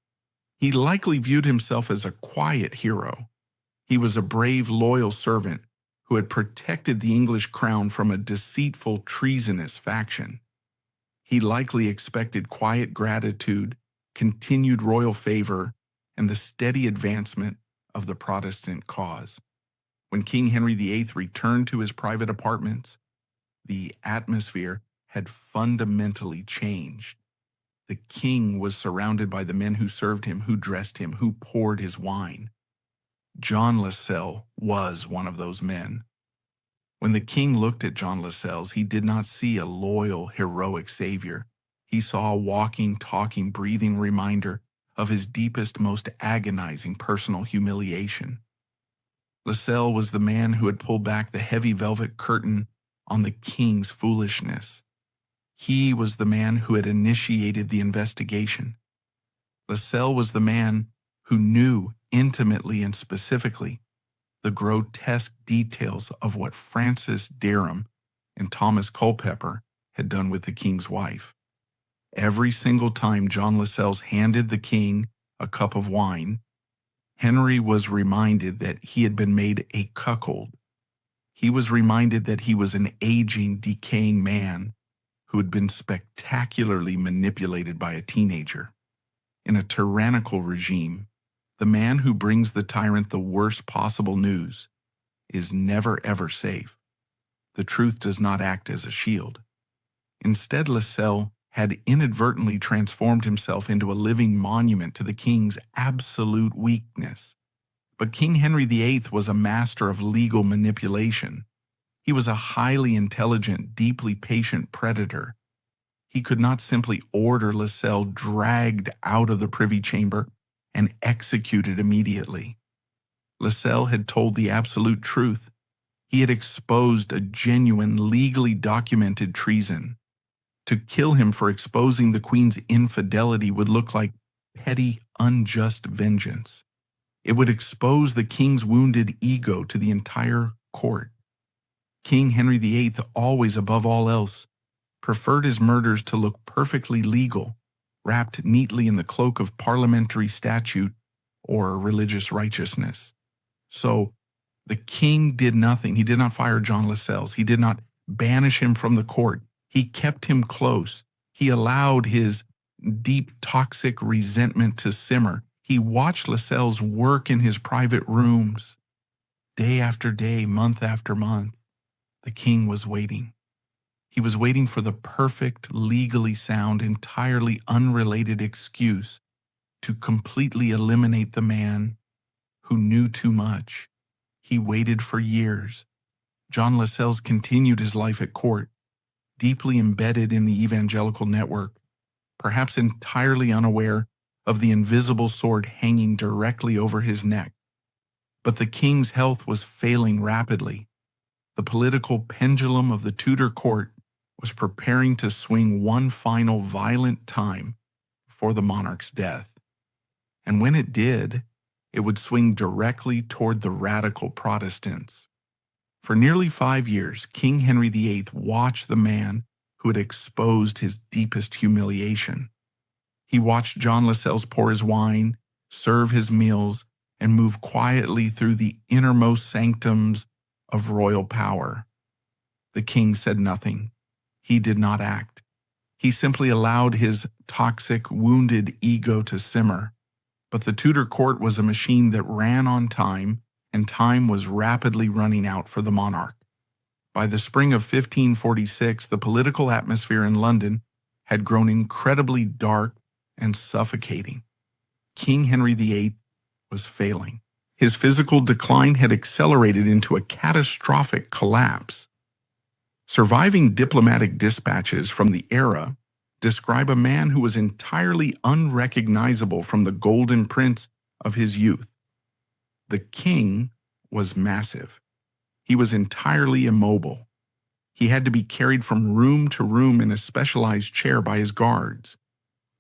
Speaker 1: He likely viewed himself as a quiet hero. He was a brave, loyal servant who had protected the English crown from a deceitful, treasonous faction. He likely expected quiet gratitude, continued royal favor, and the steady advancement of the Protestant cause. When King Henry VIII returned to his private apartments, the atmosphere had fundamentally changed. The king was surrounded by the men who served him, who dressed him, who poured his wine. John Lascelles was one of those men. When the king looked at John Lascelles, he did not see a loyal, heroic savior. He saw a walking, talking, breathing reminder of his deepest, most agonizing personal humiliation. Lascelles was the man who had pulled back the heavy velvet curtain on the king's foolishness. He was the man who had initiated the investigation. Lascelles was the man who knew intimately and specifically the grotesque details of what Francis Derham and Thomas Culpeper had done with the king's wife. Every single time John Lascelles handed the king a cup of wine, Henry was reminded that he had been made a cuckold. He was reminded that he was an aging, decaying man who had been spectacularly manipulated by a teenager. In a tyrannical regime, the man who brings the tyrant the worst possible news is never ever safe. The truth does not act as a shield. Instead, Lascelles had inadvertently transformed himself into a living monument to the king's absolute weakness. But King Henry VIII was a master of legal manipulation. He was a highly intelligent, deeply patient predator. He could not simply order Lascelles dragged out of the privy chamber and executed immediately. Lascelles had told the absolute truth. He had exposed a genuine, legally documented treason. To kill him for exposing the Queen's infidelity would look like petty, unjust vengeance. It would expose the king's wounded ego to the entire court. King Henry VIII, always above all else, preferred his murders to look perfectly legal, wrapped neatly in the cloak of parliamentary statute or religious righteousness. So, the king did nothing. He did not fire John Lascelles. He did not banish him from the court. He kept him close. He allowed his deep, toxic resentment to simmer. He watched Lascelles work in his private rooms. Day after day, month after month, the king was waiting. He was waiting for the perfect, legally sound, entirely unrelated excuse to completely eliminate the man who knew too much. He waited for years. John Lascelles continued his life at court, deeply embedded in the evangelical network, perhaps entirely unaware of the invisible sword hanging directly over his neck. But the king's health was failing rapidly. The political pendulum of the Tudor court was preparing to swing one final violent time before the monarch's death. And when it did, it would swing directly toward the radical Protestants. For nearly 5 years, King Henry VIII watched the man who had exposed his deepest humiliation. He watched John Lascelles pour his wine, serve his meals, and move quietly through the innermost sanctums of royal power. The king said nothing. He did not act. He simply allowed his toxic, wounded ego to simmer. But the Tudor court was a machine that ran on time, and time was rapidly running out for the monarch. By the spring of 1546, the political atmosphere in London had grown incredibly dark and suffocating. King Henry VIII was failing. His physical decline had accelerated into a catastrophic collapse. Surviving diplomatic dispatches from the era describe a man who was entirely unrecognizable from the golden prince of his youth. The king was massive. He was entirely immobile. He had to be carried from room to room in a specialized chair by his guards.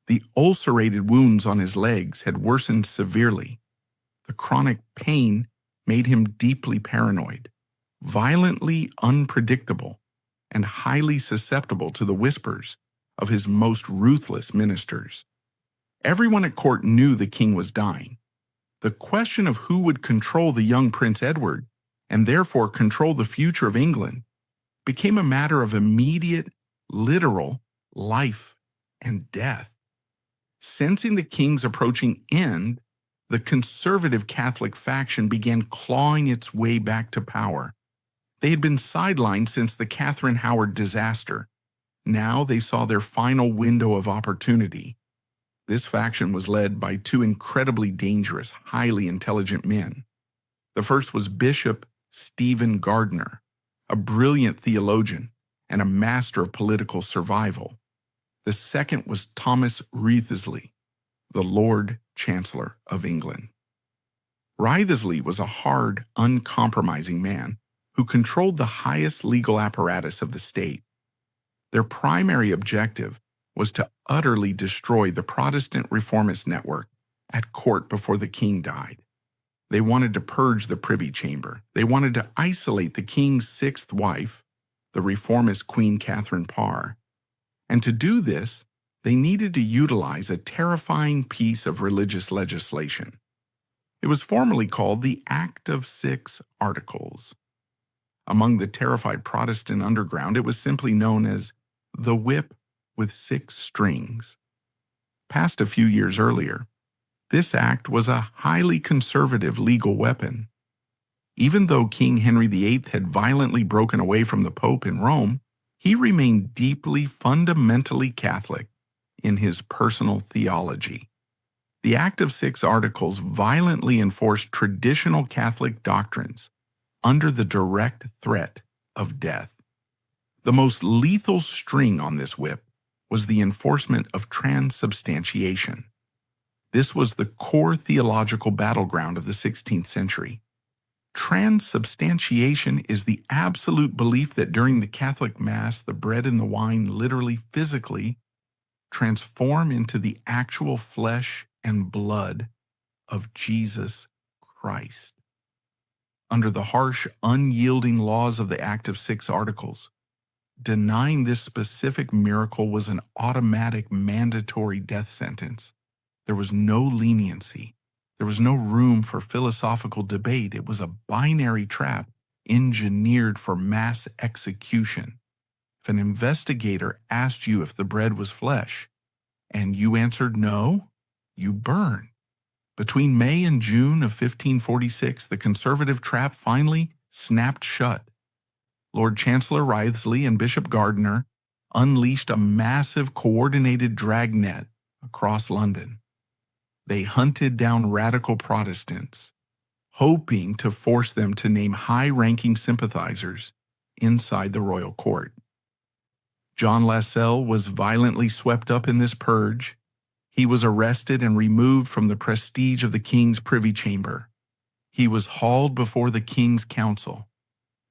Speaker 1: The ulcerated wounds on his legs had worsened severely. The chronic pain made him deeply paranoid. violently unpredictable, and highly susceptible to the whispers of his most ruthless ministers. Everyone at court knew the king was dying. The question of who would control the young Prince Edward, and therefore control the future of England, became a matter of immediate, literal life and death. Sensing the king's approaching end, the conservative Catholic faction began clawing its way back to power. They had been sidelined since the Catherine Howard disaster. Now they saw their final window of opportunity. This faction was led by two incredibly dangerous, highly intelligent men. The first was Bishop Stephen Gardiner, a brilliant theologian and a master of political survival. The second was Thomas Wriothesley, the Lord Chancellor of England. Wriothesley was a hard, uncompromising man who controlled the highest legal apparatus of the state. Their primary objective was to utterly destroy the Protestant reformist network at court before the king died. They wanted to purge the Privy Chamber. They wanted to isolate the king's sixth wife, the reformist Queen Catherine Parr. And to do this, they needed to utilize a terrifying piece of religious legislation. It was formally called the Act of 6 Articles. Among the terrified Protestant underground, it was simply known as the whip with 6 strings. Passed a few years earlier, this act was a highly conservative legal weapon. Even though King Henry VIII had violently broken away from the Pope in Rome, he remained deeply fundamentally Catholic in his personal theology. The Act of 6 Articles violently enforced traditional Catholic doctrines under the direct threat of death. The most lethal string on this whip was the enforcement of transubstantiation. This was the core theological battleground of the 16th century. Transubstantiation is the absolute belief that during the Catholic Mass, the bread and the wine literally, physically, transform into the actual flesh and blood of Jesus Christ. Under the harsh, unyielding laws of the Act of 6 Articles, denying this specific miracle was an automatic, mandatory death sentence. There was no leniency. There was no room for philosophical debate. It was a binary trap engineered for mass execution. If an investigator asked you if the bread was flesh, and you answered no, you burn. Between May and June of 1546, the conservative trap finally snapped shut. Lord Chancellor Wriothesley and Bishop Gardiner unleashed a massive coordinated dragnet across London. They hunted down radical Protestants, hoping to force them to name high-ranking sympathizers inside the royal court. John Lascelles was violently swept up in this purge. He was arrested and removed from the prestige of the king's privy chamber. He was hauled before the king's council.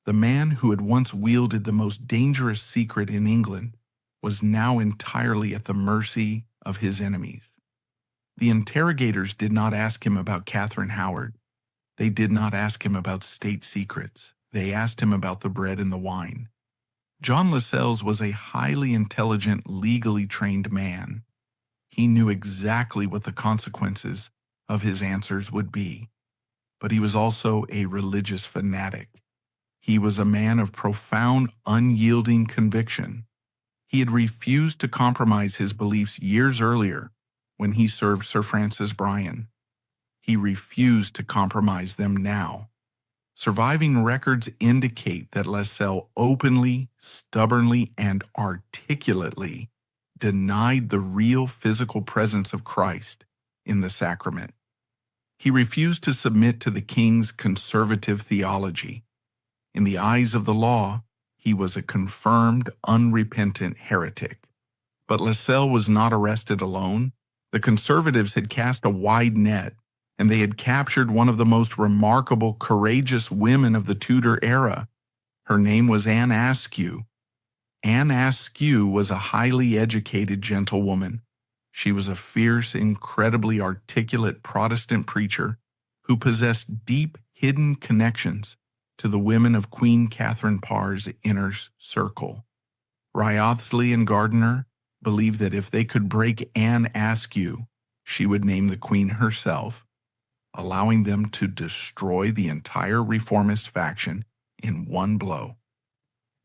Speaker 1: The man who had once wielded the most dangerous secret in England was now entirely at the mercy of his enemies. The interrogators did not ask him about Catherine Howard. They did not ask him about state secrets. They asked him about the bread and the wine. John Lascelles was a highly intelligent, legally trained man. He knew exactly what the consequences of his answers would be. But he was also a religious fanatic. He was a man of profound, unyielding conviction. He had refused to compromise his beliefs years earlier when he served Sir Francis Bryan. He refused to compromise them now. Surviving records indicate that Lascelles openly, stubbornly, and articulately denied the real physical presence of Christ in the sacrament. He refused to submit to the king's conservative theology. In the eyes of the law, he was a confirmed, unrepentant heretic. But Lascelles was not arrested alone. The conservatives had cast a wide net, and they had captured one of the most remarkable, courageous women of the Tudor era. Her name was Anne Askew. Anne Askew was a highly educated gentlewoman. She was a fierce, incredibly articulate Protestant preacher who possessed deep, hidden connections to the women of Queen Catherine Parr's inner circle. Wriothesley and Gardiner believed that if they could break Anne Askew, she would name the Queen herself, allowing them to destroy the entire reformist faction in one blow.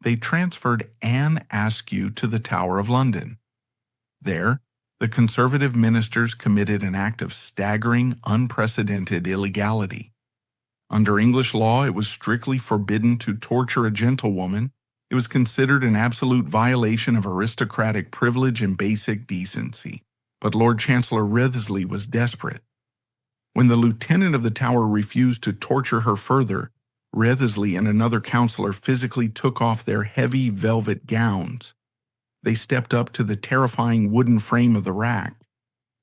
Speaker 1: They transferred Anne Askew to the Tower of London. There, the conservative ministers committed an act of staggering, unprecedented illegality. Under English law, it was strictly forbidden to torture a gentlewoman. It was considered an absolute violation of aristocratic privilege and basic decency. But Lord Chancellor Wriothesley was desperate. When the lieutenant of the Tower refused to torture her further, Wriothesley and another counselor physically took off their heavy velvet gowns. They stepped up to the terrifying wooden frame of the rack.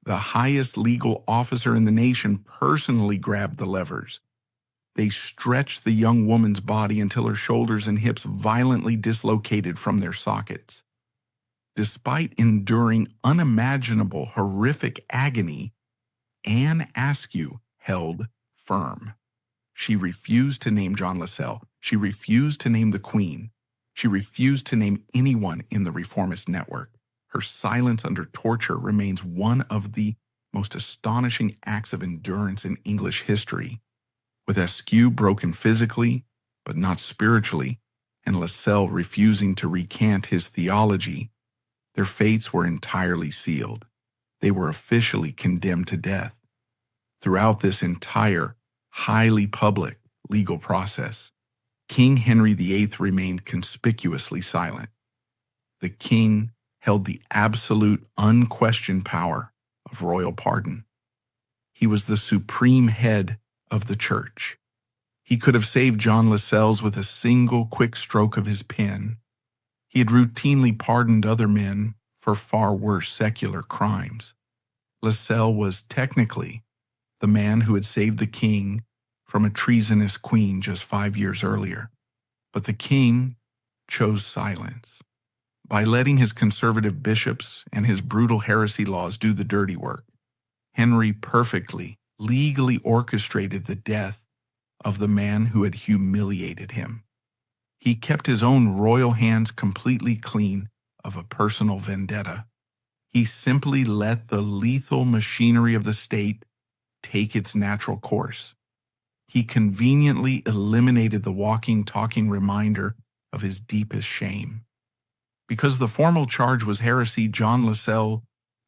Speaker 1: The highest legal officer in the nation personally grabbed the levers. They stretched the young woman's body until her shoulders and hips violently dislocated from their sockets. Despite enduring unimaginable, horrific agony, Anne Askew held firm. She refused to name John Lascelles. She refused to name the Queen. She refused to name anyone in the reformist network. Her silence under torture remains one of the most astonishing acts of endurance in English history. With Askew broken physically, but not spiritually, and Lascelles refusing to recant his theology, their fates were entirely sealed. They were officially condemned to death. Throughout this entire, highly public legal process, King Henry VIII remained conspicuously silent. The king held the absolute, unquestioned power of royal pardon. He was the supreme head of the church. He could have saved John Lascelles with a single quick stroke of his pen. He had routinely pardoned other men for far worse secular crimes. Lascelles was technically the man who had saved the king from a treasonous queen just 5 years earlier. But the king chose silence. By letting his conservative bishops and his brutal heresy laws do the dirty work, Henry perfectly, legally orchestrated the death of the man who had humiliated him. He kept his own royal hands completely clean of a personal vendetta. He simply let the lethal machinery of the state take its natural course. He conveniently eliminated the walking, talking reminder of his deepest shame. Because the formal charge was heresy, John Lascelles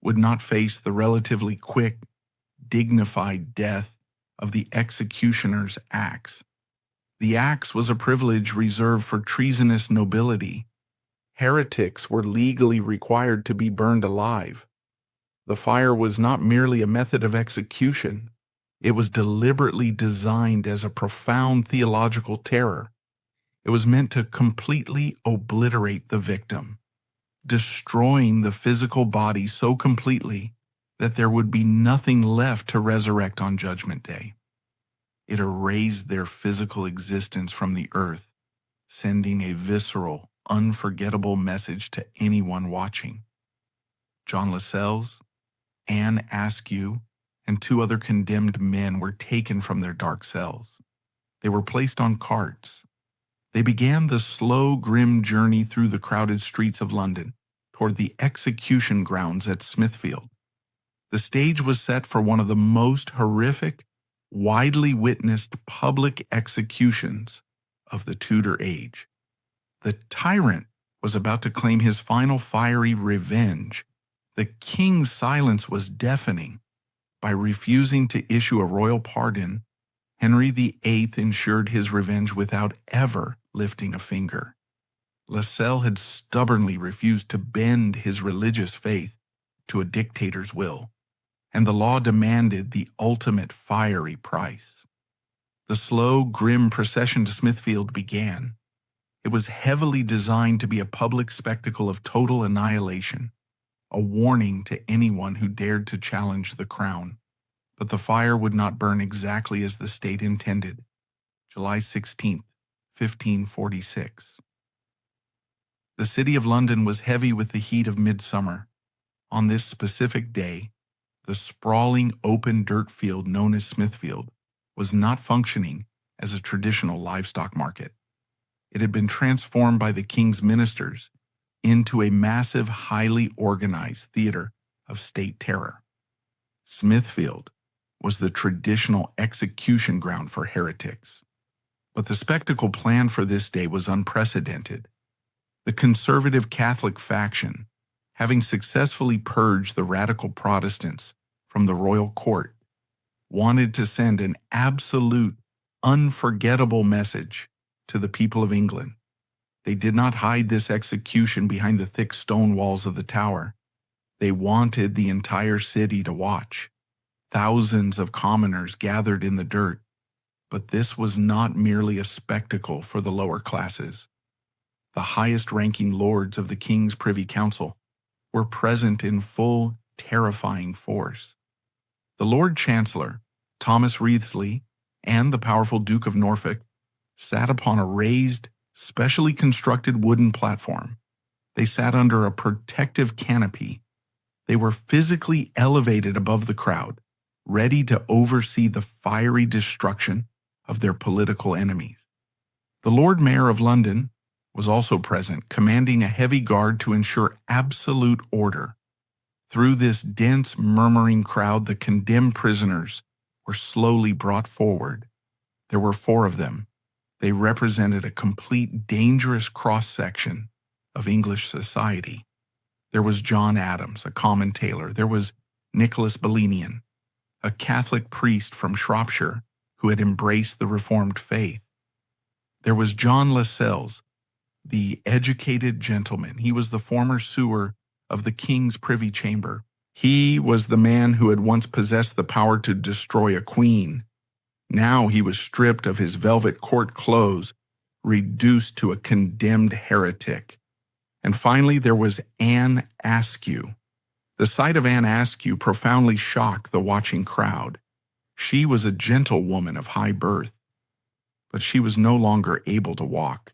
Speaker 1: would not face the relatively quick, dignified death of the executioner's axe. The axe was a privilege reserved for treasonous nobility. Heretics were legally required to be burned alive. The fire was not merely a method of execution. It was deliberately designed as a profound theological terror. It was meant to completely obliterate the victim, destroying the physical body so completely that there would be nothing left to resurrect on Judgment Day. It erased their physical existence from the earth, sending a visceral, unforgettable message to anyone watching. John Lascelles, Anne Askew, and 2 other condemned men were taken from their dark cells. They were placed on carts. They began the slow, grim journey through the crowded streets of London toward the execution grounds at Smithfield. The stage was set for one of the most horrific, widely witnessed public executions of the Tudor age. The tyrant was about to claim his final fiery revenge. The king's silence was deafening. By refusing to issue a royal pardon, Henry VIII ensured his revenge without ever lifting a finger. Lascelles had stubbornly refused to bend his religious faith to a dictator's will, and the law demanded the ultimate fiery price. The slow, grim procession to Smithfield began. It was heavily designed to be a public spectacle of total annihilation, a warning to anyone who dared to challenge the crown. But the fire would not burn exactly as the state intended. July 16, 1546. The city of London was heavy with the heat of midsummer. On this specific day, the sprawling open dirt field known as Smithfield was not functioning as a traditional livestock market. It had been transformed by the king's ministers into a massive, highly organized theater of state terror. Smithfield was the traditional execution ground for heretics. But the spectacle planned for this day was unprecedented. The conservative Catholic faction, having successfully purged the radical Protestants from the royal court, wanted to send an absolute, unforgettable message to the people of England. They did not hide this execution behind the thick stone walls of the tower. They wanted the entire city to watch. Thousands of commoners gathered in the dirt, but this was not merely a spectacle for the lower classes. The highest-ranking lords of the King's Privy Council were present in full, terrifying force. The Lord Chancellor, Thomas Wriothesley, and the powerful Duke of Norfolk sat upon a raised, specially constructed wooden platform. They sat under a protective canopy. They were physically elevated above the crowd, ready to oversee the fiery destruction of their political enemies. The Lord Mayor of London was also present, commanding a heavy guard to ensure absolute order. Through this dense, murmuring crowd, the condemned prisoners were slowly brought forward. There were 4 of them. They represented a complete, dangerous cross-section of English society. There was John Adams, a common tailor. There was Nicholas Belenian, a Catholic priest from Shropshire who had embraced the Reformed faith. There was John Lascelles, the educated gentleman. He was the former sewer of the King's Privy Chamber. He was the man who had once possessed the power to destroy a queen. Now he was stripped of his velvet court clothes, reduced to a condemned heretic. And finally, there was Anne Askew. The sight of Anne Askew profoundly shocked the watching crowd. She was a gentlewoman of high birth, but she was no longer able to walk.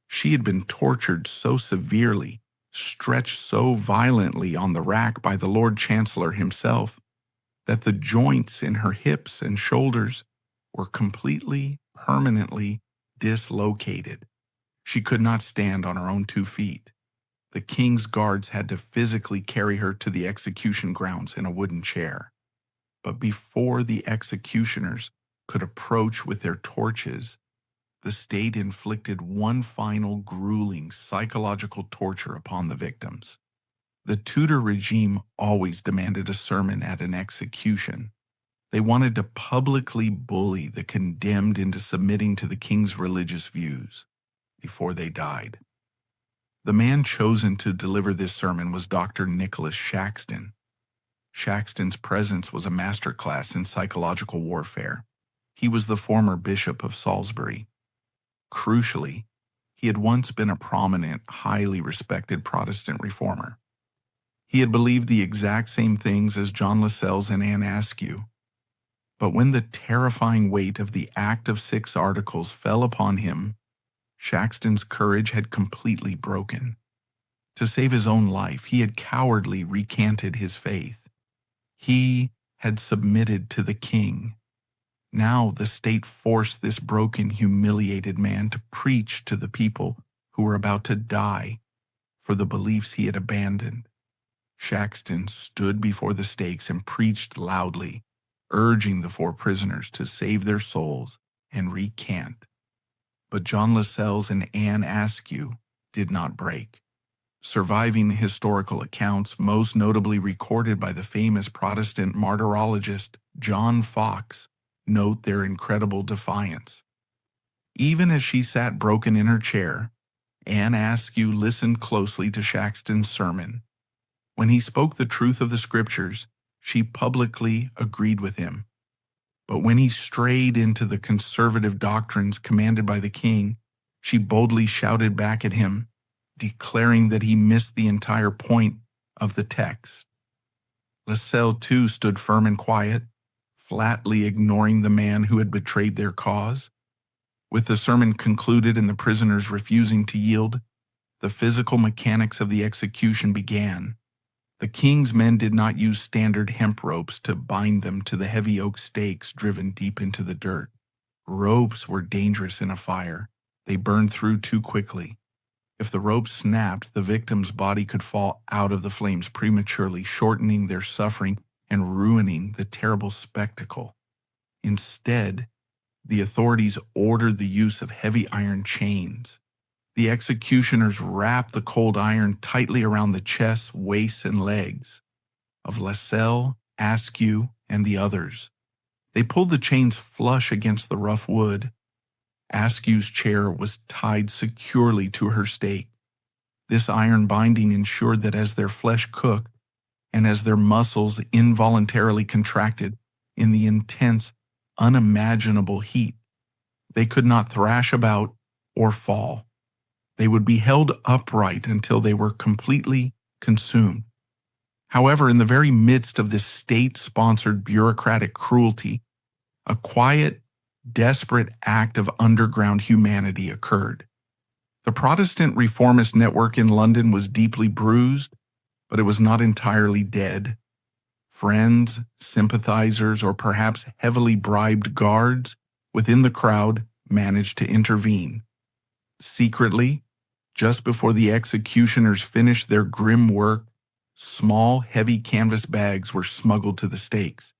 Speaker 1: She had been tortured so severely, stretched so violently on the rack by the Lord Chancellor himself, that the joints in her hips and shoulders were completely, permanently dislocated. She could not stand on her own 2 feet. The king's guards had to physically carry her to the execution grounds in a wooden chair. But before the executioners could approach with their torches, the state inflicted one final grueling psychological torture upon the victims. The Tudor regime always demanded a sermon at an execution. They wanted to publicly bully the condemned into submitting to the king's religious views before they died. The man chosen to deliver this sermon was Dr. Nicholas Shaxton. Shaxton's presence was a masterclass in psychological warfare. He was the former Bishop of Salisbury. Crucially, he had once been a prominent, highly respected Protestant reformer. He had believed the exact same things as John Lascelles and Anne Askew. But when the terrifying weight of the Act of 6 Articles fell upon him, Shaxton's courage had completely broken. To save his own life, he had cowardly recanted his faith. He had submitted to the king. Now the state forced this broken, humiliated man to preach to the people who were about to die for the beliefs he had abandoned. Shaxton stood before the stakes and preached loudly, urging the 4 prisoners to save their souls and recant. But John Lascelles and Anne Askew did not break. Surviving historical accounts, most notably recorded by the famous Protestant martyrologist John Foxe, note their incredible defiance. Even as she sat broken in her chair, Anne Askew listened closely to Shaxton's sermon. When he spoke the truth of the Scriptures, she publicly agreed with him. But when he strayed into the conservative doctrines commanded by the king, she boldly shouted back at him, declaring that he missed the entire point of the text. Lascelles, too, stood firm and quiet, flatly ignoring the man who had betrayed their cause. With the sermon concluded and the prisoners refusing to yield, the physical mechanics of the execution began. The king's men did not use standard hemp ropes to bind them to the heavy oak stakes driven deep into the dirt. Ropes were dangerous in a fire. They burned through too quickly. If the rope snapped, the victim's body could fall out of the flames prematurely, shortening their suffering and ruining the terrible spectacle. Instead, the authorities ordered the use of heavy iron chains. The executioners wrapped the cold iron tightly around the chests, waists, and legs of Lascelles, Askew, and the others. They pulled the chains flush against the rough wood. Askew's chair was tied securely to her stake. This iron binding ensured that as their flesh cooked and as their muscles involuntarily contracted in the intense, unimaginable heat, they could not thrash about or fall. They would be held upright until they were completely consumed. However, in the very midst of this state-sponsored bureaucratic cruelty, a quiet, desperate act of underground humanity occurred. The Protestant reformist network in London was deeply bruised, but it was not entirely dead. Friends, sympathizers, or perhaps heavily bribed guards within the crowd managed to intervene. Secretly, just before the executioners finished their grim work, small, heavy canvas bags were smuggled to the stakes.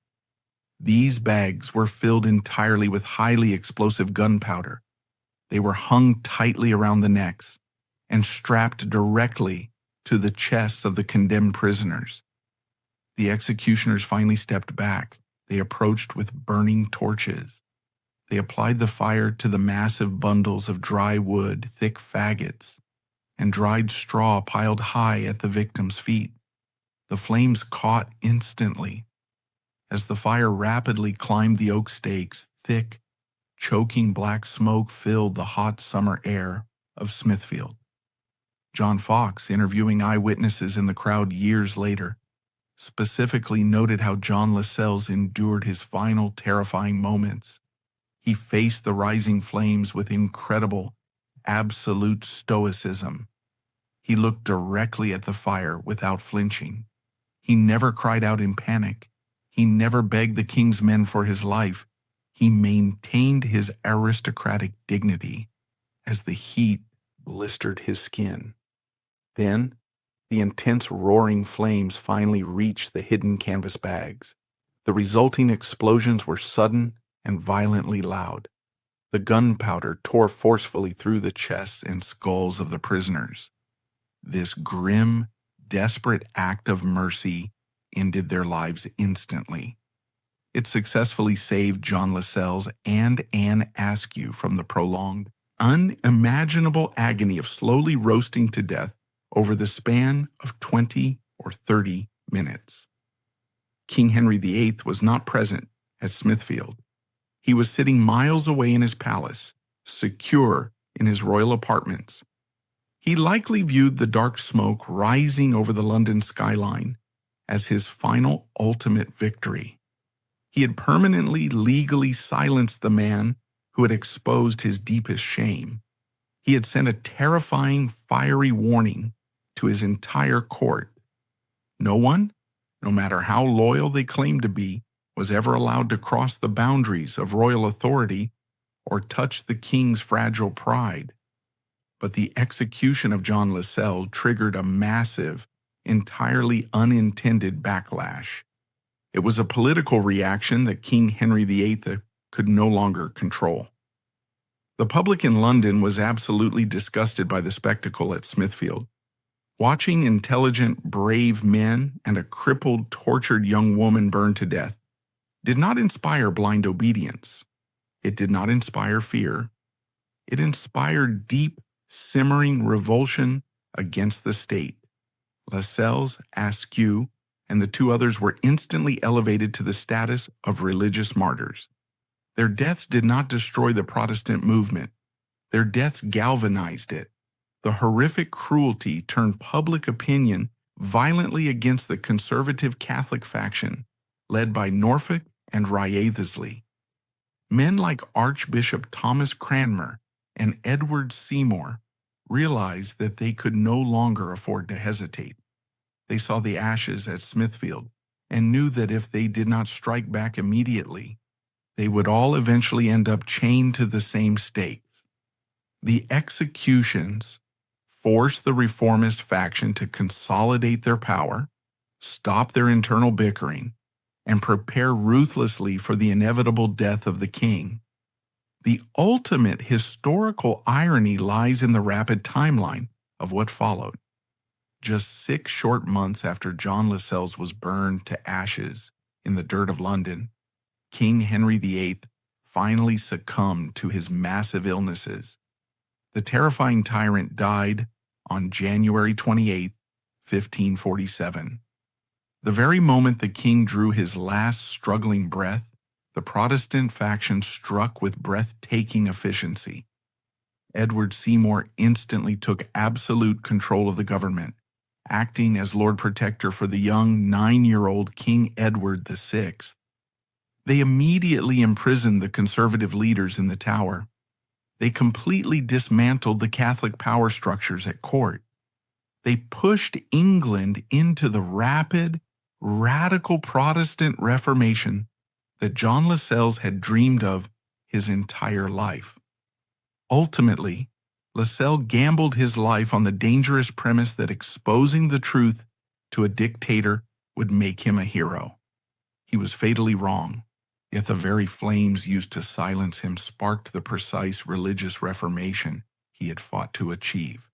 Speaker 1: These bags were filled entirely with highly explosive gunpowder. They were hung tightly around the necks and strapped directly to the chests of the condemned prisoners. The executioners finally stepped back. They approached with burning torches. They applied the fire to the massive bundles of dry wood, thick faggots, and dried straw piled high at the victims' feet. The flames caught instantly. As the fire rapidly climbed the oak stakes, thick, choking black smoke filled the hot summer air of Smithfield. John Fox, interviewing eyewitnesses in the crowd years later, specifically noted how John Lascelles endured his final terrifying moments. He faced the rising flames with incredible, absolute stoicism. He looked directly at the fire without flinching. He never cried out in panic. He never begged the king's men for his life. He maintained his aristocratic dignity as the heat blistered his skin. Then, the intense roaring flames finally reached the hidden canvas bags. The resulting explosions were sudden and violently loud. The gunpowder tore forcefully through the chests and skulls of the prisoners. This grim, desperate act of mercy ended their lives instantly. It successfully saved John Lascelles and Anne Askew from the prolonged, unimaginable agony of slowly roasting to death over the span of 20 or 30 minutes. King Henry VIII was not present at Smithfield. He was sitting miles away in his palace, secure in his royal apartments. He likely viewed the dark smoke rising over the London skyline as his final ultimate victory. He had permanently legally silenced the man who had exposed his deepest shame. He had sent a terrifying, fiery warning to his entire court. No one, no matter how loyal they claimed to be, was ever allowed to cross the boundaries of royal authority or touch the king's fragile pride. But the execution of John Lascelles triggered a massive, entirely unintended backlash. It was a political reaction that King Henry VIII could no longer control. The public in London was absolutely disgusted by the spectacle at Smithfield. Watching intelligent, brave men and a crippled, tortured young woman burn to death did not inspire blind obedience. It did not inspire fear. It inspired deep, simmering revulsion against the state. Lascelles, Askew, and the two others were instantly elevated to the status of religious martyrs. Their deaths did not destroy the Protestant movement. Their deaths galvanized it. The horrific cruelty turned public opinion violently against the conservative Catholic faction, led by Norfolk and Wriothesley. Men like Archbishop Thomas Cranmer and Edward Seymour realized that they could no longer afford to hesitate. They saw the ashes at Smithfield and knew that if they did not strike back immediately, They would all eventually end up chained to the same stakes. The executions forced the reformist faction to consolidate their power, stop their internal bickering, and prepare ruthlessly for the inevitable death of the king. The ultimate historical irony lies in the rapid timeline of what followed. Just 6 short months after John Lascelles was burned to ashes in the dirt of London, King Henry VIII finally succumbed to his massive illnesses. The terrifying tyrant died on January 28, 1547. The very moment the king drew his last struggling breath, the Protestant faction struck with breathtaking efficiency. Edward Seymour instantly took absolute control of the government, acting as Lord Protector for the young 9-year-old King Edward VI. They immediately imprisoned the conservative leaders in the Tower. They completely dismantled the Catholic power structures at court. They pushed England into the rapid, radical Protestant Reformation that John Lascelles had dreamed of his entire life. Ultimately, Lascelles gambled his life on the dangerous premise that exposing the truth to a dictator would make him a hero. He was fatally wrong, yet the very flames used to silence him sparked the precise religious reformation he had fought to achieve.